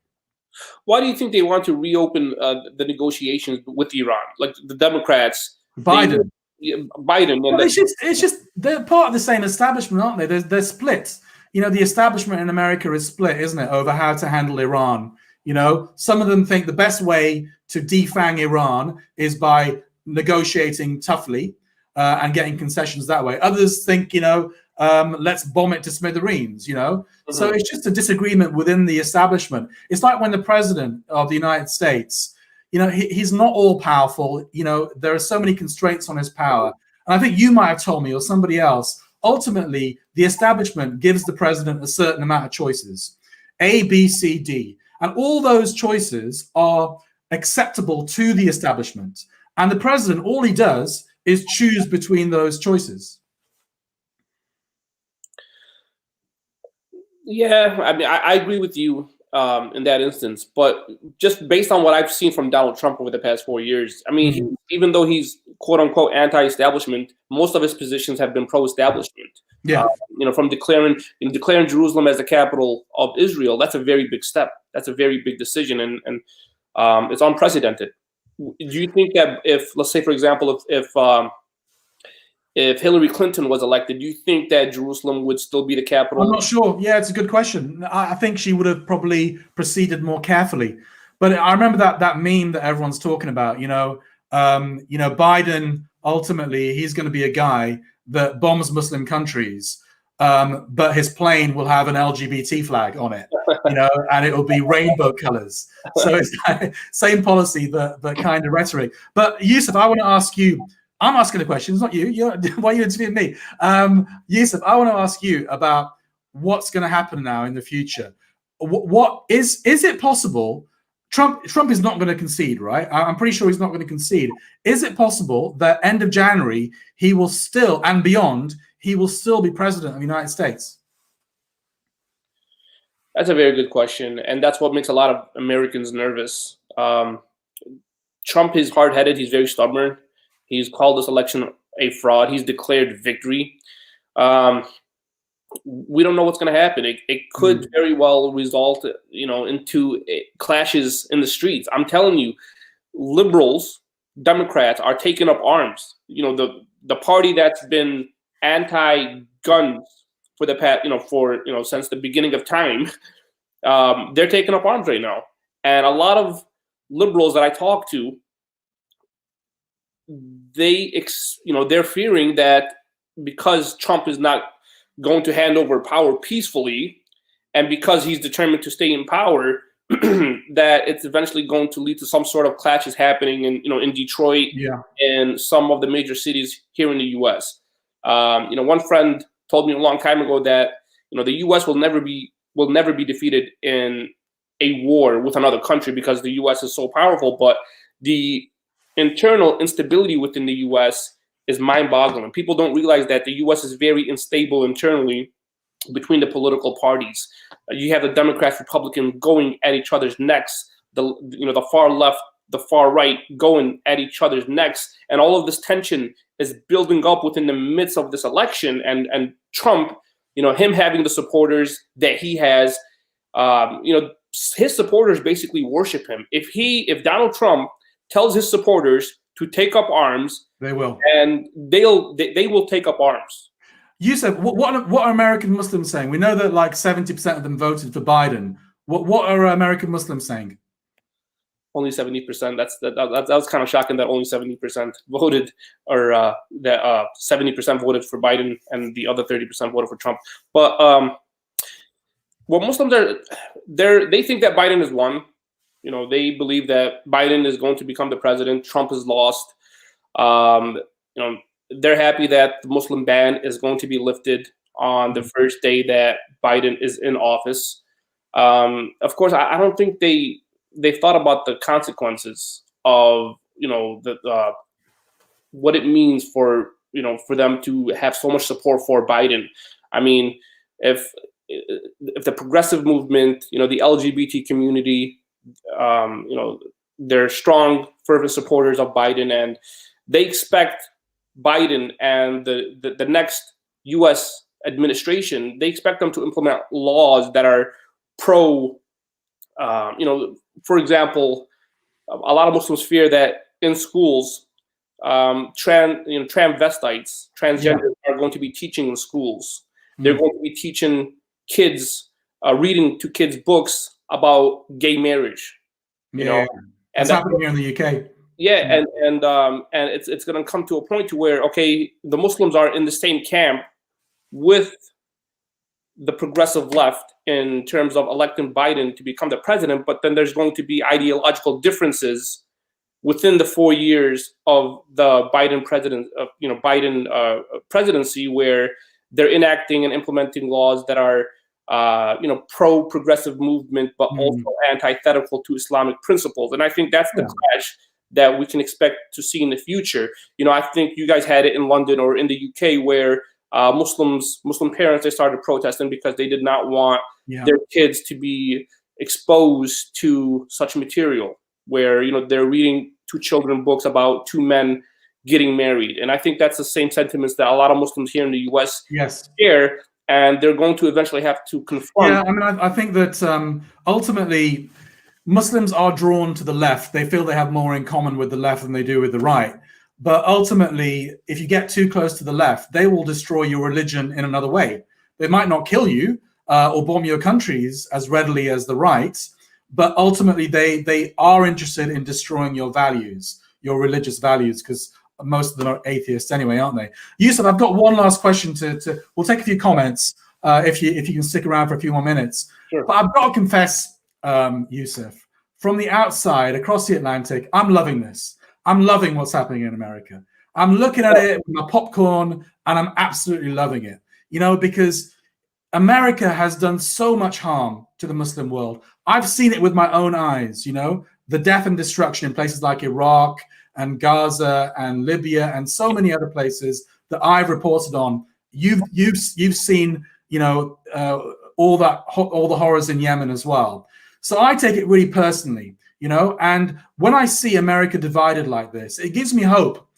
[SPEAKER 6] Why do you think they want to reopen the negotiations with Iran? Like the Democrats,
[SPEAKER 1] Biden.
[SPEAKER 6] Well,
[SPEAKER 1] it's just they're part of the same establishment, aren't they? They're split. The establishment in America is split, isn't it, over how to handle Iran? Some of them think the best way to defang Iran is by negotiating toughly and getting concessions that way. Others think, let's bomb it to smithereens, So it's just a disagreement within the establishment. It's like when the president of the United States, he's not all powerful. There are so many constraints on his power. And I think you might have told me, or somebody else, ultimately, the establishment gives the president a certain amount of choices, A, B, C, D. And all those choices are acceptable to the establishment. And the president, all he does is choose between those choices.
[SPEAKER 6] Yeah, I agree with you in that instance. But just based on what I've seen from Donald Trump over the past 4 years, even though he's quote unquote anti-establishment, most of his positions have been pro-establishment.
[SPEAKER 1] Yeah.
[SPEAKER 6] From declaring Jerusalem as the capital of Israel, that's a very big step. That's a very big decision, and it's unprecedented. Do you think that if, let's say, for example, if Hillary Clinton was elected, do you think that Jerusalem would still be the capital?
[SPEAKER 1] I'm not sure. Yeah, it's a good question. I think she would have probably proceeded more carefully. But I remember that meme that everyone's talking about. Biden, ultimately, he's going to be a guy that bombs Muslim countries, but his plane will have an LGBT flag on it, and it will be rainbow colors. So it's same policy, but kind of rhetoric. But Yusuf, I want to ask you. I'm asking the questions, not you. Why are you interviewing me? Yusuf, I want to ask you about what's going to happen now in the future. What is it possible? Trump is not going to concede, right? I'm pretty sure he's not going to concede. Is it possible that end of January he will still, and beyond, he will still be president of the United States?
[SPEAKER 6] That's a very good question, and that's what makes a lot of Americans nervous. Trump is hard-headed. He's very stubborn. He's called this election a fraud. He's declared victory. We don't know what's going to happen. It could very well result, into clashes in the streets. I'm telling you, liberals, Democrats are taking up arms. The party that's been anti-guns for the past, since the beginning of time, they're taking up arms right now. And a lot of liberals that I talk to, they're fearing that because Trump is not going to hand over power peacefully, and because he's determined to stay in power, that it's eventually going to lead to some sort of clashes happening in Detroit and some of the major cities here in the U.S. One friend told me a long time ago that the U.S. will never be defeated in a war with another country because the U.S. is so powerful, but the internal instability within the U.S. is mind-boggling. People don't realize that the U.S. is very unstable internally between the political parties. You have the Democrats, Republicans going at each other's necks. The far left, the far right going at each other's necks, and all of this tension is building up within the midst of this election. And Trump, him having the supporters that he has, his supporters basically worship him. If Donald Trump tells his supporters to take up arms,
[SPEAKER 1] they will,
[SPEAKER 6] and they will take up arms.
[SPEAKER 1] Yusuf, what are American Muslims saying? We know that like 70% of them voted for Biden. What are American Muslims saying?
[SPEAKER 6] Only 70%. That was kind of shocking that only 70% voted, or that 70% voted for Biden and the other 30% voted for Trump. But what Muslims they think that Biden has won. They believe that Biden is going to become the president. Trump is lost. They're happy that the Muslim ban is going to be lifted on the first day that Biden is in office. Of course, I don't think they thought about the consequences of what it means for them to have so much support for Biden. I mean, if the progressive movement, the LGBT community, they're strong, fervent supporters of Biden, and they expect Biden and the next U.S. administration, they expect them to implement laws that are pro, for example, a lot of Muslims fear that in schools, transvestites, transgenders are going to be teaching in schools. They're going to be teaching kids, reading to kids books about gay marriage.
[SPEAKER 1] And that's happening here in the UK.
[SPEAKER 6] Yeah, and it's going to come to a point to where, okay, the Muslims are in the same camp with the progressive left in terms of electing Biden to become the president, but then there's going to be ideological differences within the 4 years of the Biden presidency, where they're enacting and implementing laws that are pro-progressive movement, but also antithetical to Islamic principles. And I think that's the clash that we can expect to see in the future. I think you guys had it in London or in the UK where Muslim parents, they started protesting because they did not want their kids to be exposed to such material where, they're reading to children books about two men getting married. And I think that's the same sentiments that a lot of Muslims here in the US share, and they're going to eventually have to confront.
[SPEAKER 1] Yeah, I mean, I think that ultimately Muslims are drawn to the left. They feel they have more in common with the left than they do with the right. But ultimately, if you get too close to the left, they will destroy your religion in another way. They might not kill you or bomb your countries as readily as the right, but ultimately they are interested in destroying your values, your religious values, because most of them are atheists anyway, aren't they? Yusuf, I've got one last question we'll take a few comments if you can stick around for a few more minutes.
[SPEAKER 6] Sure.
[SPEAKER 1] But I've got to confess, Yusuf, from the outside, across the Atlantic, I'm loving this. I'm loving what's happening in America. I'm looking at it with my popcorn and I'm absolutely loving it, because America has done so much harm to the Muslim world. I've seen it with my own eyes, the death and destruction in places like Iraq and Gaza and Libya and so many other places that I've reported on. You've seen, all the horrors in Yemen as well. So I take it really personally, and when I see America divided like this, it gives me hope,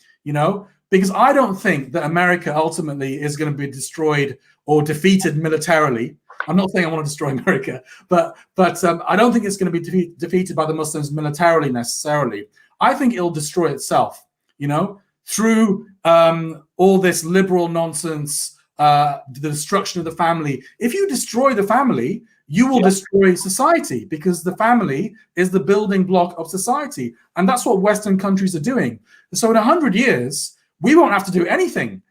[SPEAKER 1] because I don't think that America ultimately is going to be destroyed or defeated militarily. I'm not saying I want to destroy America, but I don't think it's going to be defeated by the Muslims militarily necessarily. I think it'll destroy itself, through all this liberal nonsense, the destruction of the family. If you destroy the family, you will destroy society, because the family is the building block of society. And that's what Western countries are doing. So in 100 years, we won't have to do anything,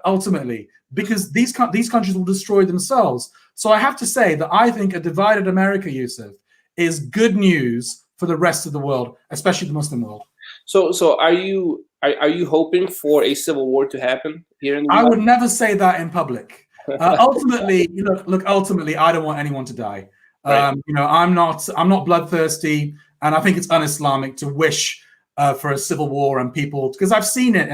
[SPEAKER 1] ultimately, because these countries will destroy themselves. So I have to say that I think a divided America, Yusuf, is good news for the rest of the world, especially the Muslim world.
[SPEAKER 6] So are you hoping for a civil war to happen here in the US?
[SPEAKER 1] I would never say that in public. Ultimately, ultimately, I don't want anyone to die.
[SPEAKER 6] Right.
[SPEAKER 1] I'm not bloodthirsty, and I think it's un-Islamic to wish for a civil war and people, because I've seen it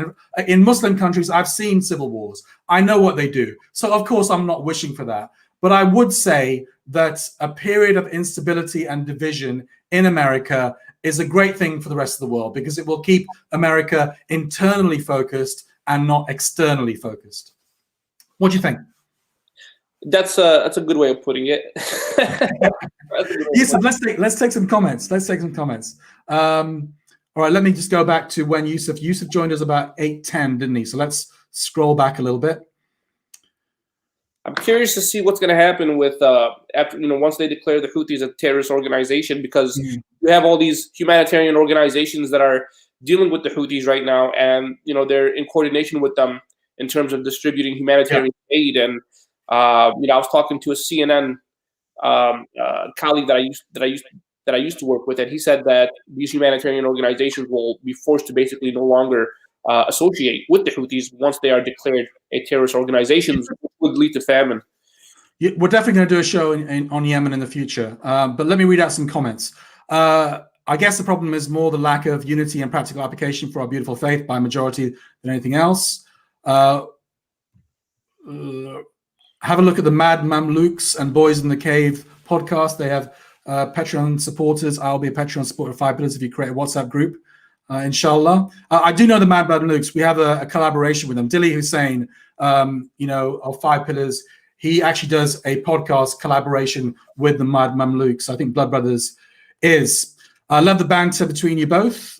[SPEAKER 1] in Muslim countries. I've seen civil wars. I know what they do. So of course, I'm not wishing for that. But I would say that a period of instability and division in America is a great thing for the rest of the world, because it will keep America internally focused and not externally focused. What do you think?
[SPEAKER 6] That's a good way of putting it.
[SPEAKER 1] Yusuf, let's take some comments. All right, let me just go back to when Yusuf joined us about 8:10, didn't he? So let's scroll back a little bit.
[SPEAKER 6] I'm curious to see what's going to happen with after once they declare the Houthis a terrorist organization, because you have all these humanitarian organizations that are dealing with the Houthis right now, and they're in coordination with them in terms of distributing humanitarian aid. And I was talking to a CNN colleague that I used to work with, and he said that these humanitarian organizations will be forced to basically no longer associate with the Houthis once they are declared a terrorist organization, which would lead to famine.
[SPEAKER 1] We're definitely going to do a show on Yemen in the future, but let me read out some comments. I guess the problem is more the lack of unity and practical application for our beautiful faith by majority than anything else. Have a look at the Mad Mamluks and Boys in the Cave podcast. They have Patreon supporters. I'll be a Patreon supporter of 5 Pillars if you create a WhatsApp group, inshallah. I do know the Mad Mamluks. We have a collaboration with them. Dilly Hussein, of 5 Pillars, he actually does a podcast collaboration with the Mad Mamluks. I think Blood Brothers is. I love the banter between you both.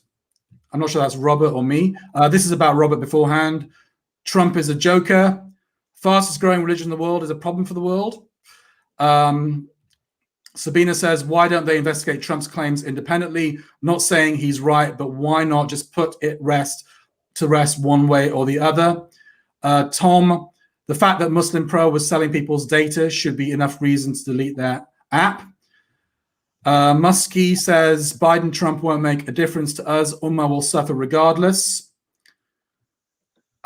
[SPEAKER 1] I'm not sure that's Robert or me. This is about Robert beforehand. Trump is a joker. Fastest growing religion in the world is a problem for the world. Sabina says, why don't they investigate Trump's claims independently? Not saying he's right, but why not just put it to rest one way or the other? Tom, the fact that Muslim Pro was selling people's data should be enough reason to delete that app. Muskie says, Biden, Trump won't make a difference to us. Ummah will suffer regardless.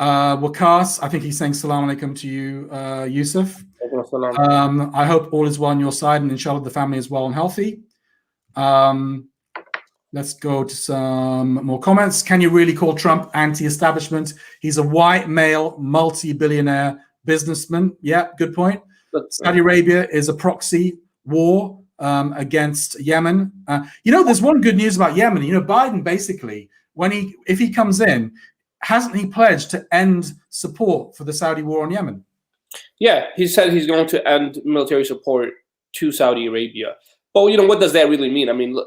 [SPEAKER 1] Wakas, I think he's saying salam alaikum to you, Yusuf. I hope all is well on your side, and inshallah the family is well and healthy. Let's go to some more comments. Can you really call Trump anti-establishment? He's a white male multi-billionaire businessman. Yeah, good point. Saudi Arabia is a proxy war against Yemen. There's one good news about Yemen. Biden basically, if he comes in, hasn't he pledged to end support for the Saudi war on Yemen?
[SPEAKER 6] Yeah, he said he's going to end military support to Saudi Arabia. But what does that really mean? I mean,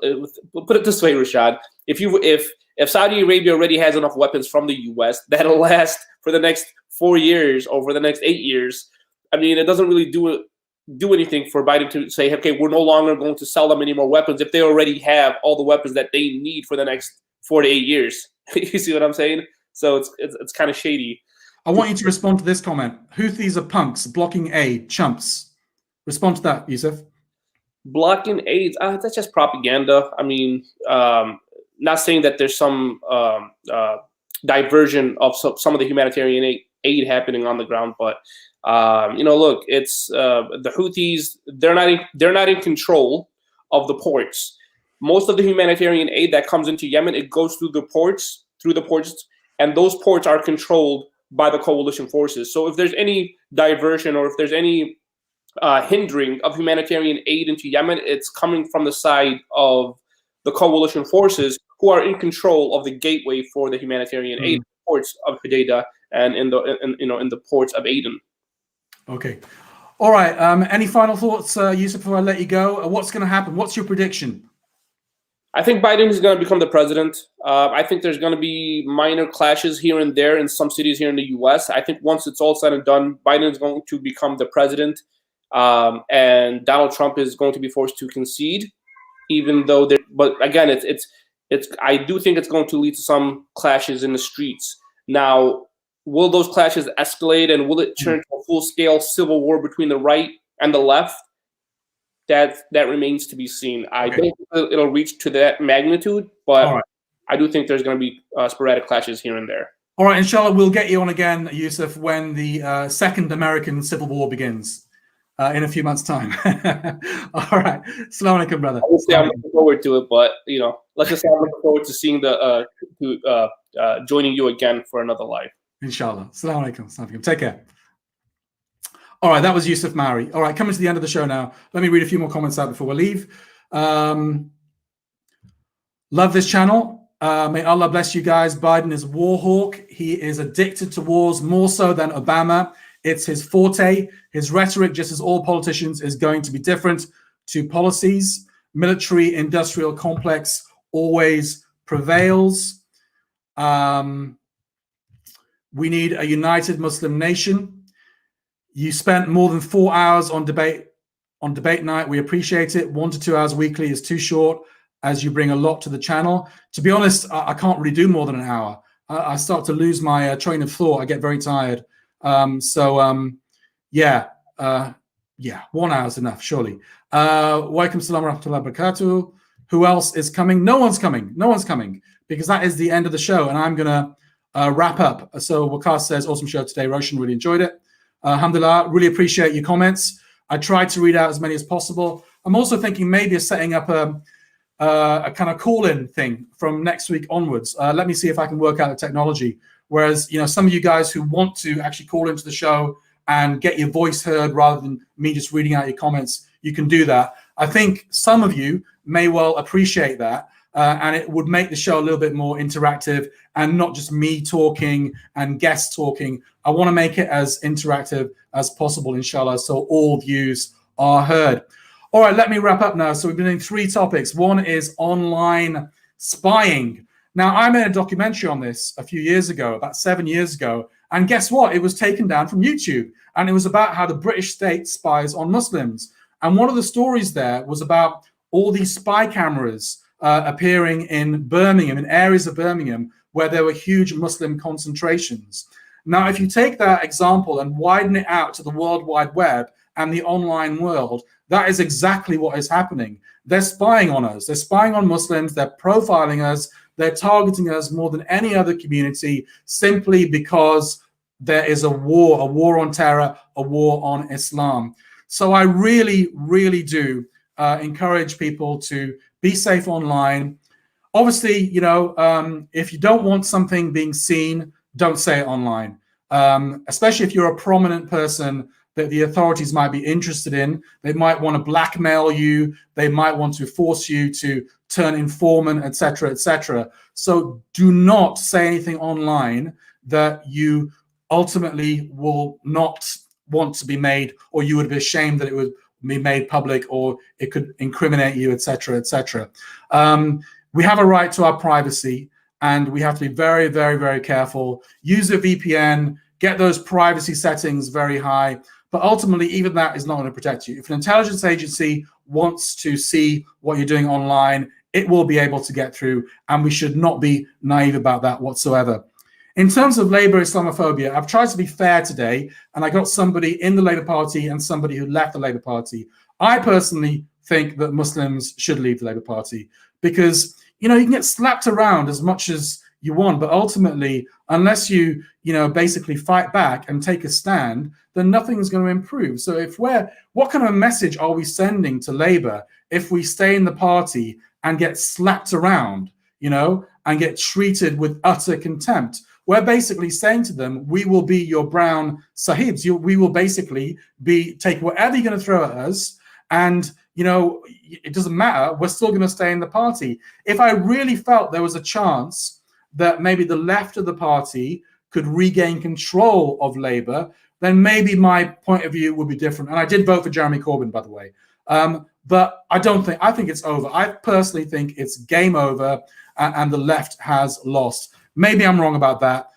[SPEAKER 6] we'll put it this way, Rashad. If Saudi Arabia already has enough weapons from the U.S. that'll last for the next 4 years or for the next 8 years, I mean, it doesn't really do anything for Biden to say, okay, we're no longer going to sell them any more weapons if they already have all the weapons that they need for the next 4 to 8 years. You see what I'm saying? So it's kind of shady.
[SPEAKER 1] I want you to respond to this comment. Houthis are punks, blocking aid, chumps. Respond to that, Yusuf.
[SPEAKER 6] Blocking aid, that's just propaganda. I mean, not saying that there's some diversion of some of the humanitarian aid happening on the ground, but look, it's the Houthis. They're not in control of the ports. Most of the humanitarian aid that comes into Yemen, it goes through the ports, and those ports are controlled by the coalition forces. So if there's any diversion or if there's any hindering of humanitarian aid into Yemen, it's coming from the side of the coalition forces who are in control of the gateway for the humanitarian aid, ports of Hodeidah and in the ports of Aden.
[SPEAKER 1] Okay. All right. Any final thoughts, Yusuf, before I let you go? What's going to happen? What's your prediction?
[SPEAKER 6] I think Biden is going to become the president. I think there's going to be minor clashes here and there in some cities here in the U.S. I think once it's all said and done, Biden is going to become the president, and Donald Trump is going to be forced to concede. Even though, but again, it's I do think it's going to lead to some clashes in the streets. Now, will those clashes escalate, and will it turn to a full-scale civil war between the right and the left? That remains to be seen. I don't think it'll reach to that magnitude, but I do think there's going to be sporadic clashes here and there.
[SPEAKER 1] All right, inshallah, we'll get you on again, Yusuf, when the second American Civil War begins in a few months' time. All right. Assalamu alaikum, brother.
[SPEAKER 6] I would say I'm looking forward to it, but let's just say I'm looking forward to seeing joining you again for another live.
[SPEAKER 1] Inshallah. Assalamu alaikum. Take care. All right, that was Yusuf Maori. All right, coming to the end of the show now. Let me read a few more comments out before we leave. Love this channel. May Allah bless you guys. Biden is a war hawk. He is addicted to wars more so than Obama. It's his forte. His rhetoric, just as all politicians, is going to be different to policies. Military-industrial complex always prevails. We need a united Muslim nation. You spent more than 4 hours on debate night. We appreciate it. 1 to 2 hours weekly is too short, as you bring a lot to the channel. To be honest, I can't really do more than an hour. I start to lose my train of thought. I get very tired. Yeah, 1 hour is enough, surely. Welcome, salam rahmatullahi barakatuh. Who else is coming? No one's coming. No one's coming, because that is the end of the show, and I'm going to wrap up. So Waqas says, awesome show today. Roshan, really enjoyed it. Alhamdulillah, really appreciate your comments. I tried to read out as many as possible. I'm also thinking maybe of setting up a kind of call-in thing from next week onwards. Let me see if I can work out the technology. Whereas, some of you guys who want to actually call into the show and get your voice heard rather than me just reading out your comments, you can do that. I think some of you may well appreciate that. And it would make the show a little bit more interactive and not just me talking and guests talking. I want to make it as interactive as possible, inshallah, so all views are heard. All right, let me wrap up now. So we've been doing 3 topics. One is online spying. Now, I made a documentary on this a few years ago, about 7 years ago. And guess what? It was taken down from YouTube. And it was about how the British state spies on Muslims. And one of the stories there was about all these spy cameras appearing in Birmingham, in areas of Birmingham where there were huge Muslim concentrations. Now, if you take that example and widen it out to the World Wide Web and the online world, that is exactly what is happening. They're spying on us. They're spying on Muslims. They're profiling us. They're targeting us more than any other community simply because there is a war on terror, a war on Islam. So I really, really do encourage people to be safe online. Obviously, if you don't want something being seen, don't say it online. Especially if you're a prominent person that the authorities might be interested in. They might want to blackmail you. They might want to force you to turn informant, etc., etc. So do not say anything online that you ultimately will not want to be made, or you would be ashamed that it would be made public, or it could incriminate you, etc., etc. We have a right to our privacy, and we have to be very, very, very careful. Use a VPN, get those privacy settings very high, but ultimately, even that is not going to protect you. If an intelligence agency wants to see what you're doing online, it will be able to get through, and we should not be naive about that whatsoever. In terms of Labour Islamophobia, I've tried to be fair today, and I got somebody in the Labour Party and somebody who left the Labour Party. I personally think that Muslims should leave the Labour Party because, you can get slapped around as much as you want, but ultimately, unless you, basically fight back and take a stand, then nothing's going to improve. So what kind of a message are we sending to Labour if we stay in the party and get slapped around, and get treated with utter contempt? We're basically saying to them, we will be your brown sahibs. We will basically take whatever you're going to throw at us, and it doesn't matter. We're still going to stay in the party. If I really felt there was a chance that maybe the left of the party could regain control of Labour, then maybe my point of view would be different. And I did vote for Jeremy Corbyn, by the way. But I think it's over. I personally think it's game over, and the left has lost. Maybe I'm wrong about that.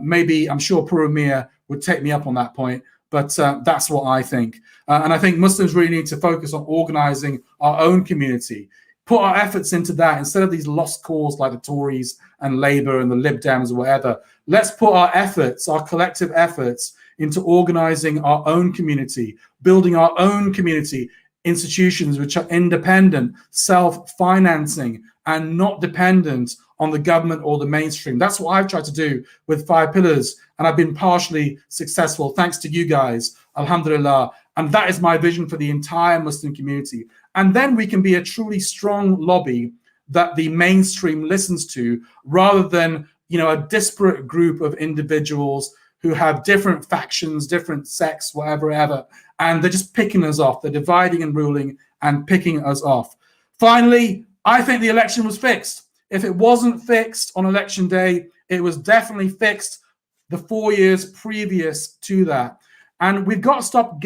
[SPEAKER 1] Maybe I'm sure Purumia would take me up on that point, but that's what I think. And I think Muslims really need to focus on organizing our own community, put our efforts into that instead of these lost cause like the Tories and Labour and the Lib Dems or whatever. Let's put our efforts, our collective efforts, into organizing our own community, building our own community institutions which are independent, self-financing, and not dependent on the government or the mainstream. That's what I've tried to do with 5 Pillars, and I've been partially successful thanks to you guys, alhamdulillah. And that is my vision for the entire Muslim community. And then we can be a truly strong lobby that the mainstream listens to, rather than, you know, a disparate group of individuals who have different factions, different sects, whatever, and they're just picking us off. They're dividing and ruling and picking us off. Finally, I think the election was fixed. If it wasn't fixed on election day, it was definitely fixed the 4 years previous to that. And we've got to stop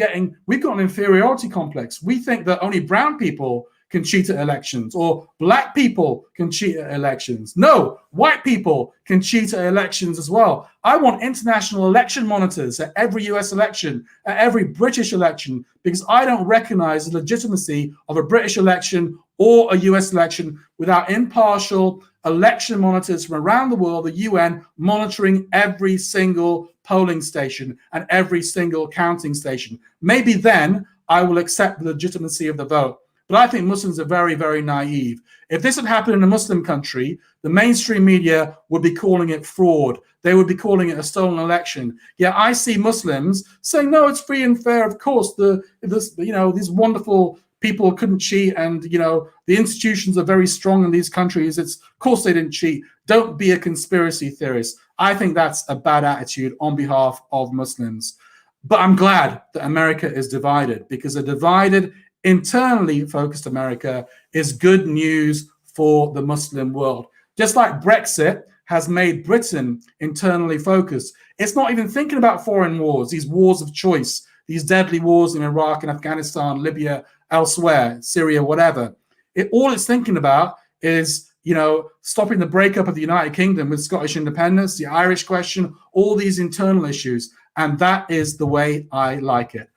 [SPEAKER 1] we've got an inferiority complex. We think that only brown people can cheat at elections, or black people can cheat at elections. No, white people can cheat at elections as well. I want international election monitors at every US election, at every British election, because I don't recognize the legitimacy of a British election or a US election without impartial election monitors from around the world, the UN, monitoring every single polling station and every single counting station. Maybe then I will accept the legitimacy of the vote. But I think Muslims are very, very naive. If this had happened in a Muslim country, the mainstream media would be calling it fraud. They would be calling it a stolen election. Yet I see Muslims saying, no, it's free and fair. Of course, these wonderful people couldn't cheat, and the institutions are very strong in these countries. Of course they didn't cheat. Don't be a conspiracy theorist. I think that's a bad attitude on behalf of Muslims. But I'm glad that America is divided, because a divided, internally focused America is good news for the Muslim world. Just like Brexit has made Britain internally focused. It's not even thinking about foreign wars, these wars of choice, these deadly wars in Iraq and Afghanistan, Libya, elsewhere, Syria, whatever. All it's thinking about is, stopping the breakup of the United Kingdom with Scottish independence, the Irish question, all these internal issues. And that is the way I like it.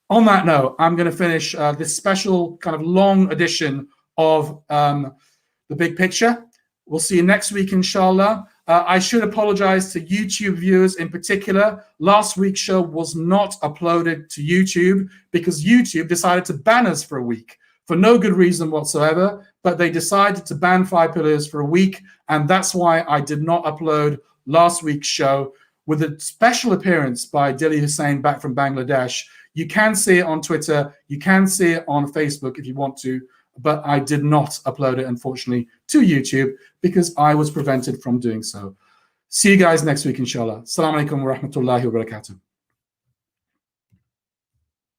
[SPEAKER 1] On that note, I'm going to finish this special kind of long edition of The Big Picture. We'll see you next week, inshallah. I should apologize to YouTube viewers in particular. Last week's show was not uploaded to YouTube because YouTube decided to ban us for a week for no good reason whatsoever, but they decided to ban 5 Pillars for a week, and that's why I did not upload last week's show with a special appearance by Dili Hussain back from Bangladesh. You can see it on Twitter, you can see it on Facebook if you want to, but I did not upload it, unfortunately, to YouTube because I was prevented from doing so. See you guys next week, inshallah. Assalamu alaikum wa rahmatullahi wa barakatuh.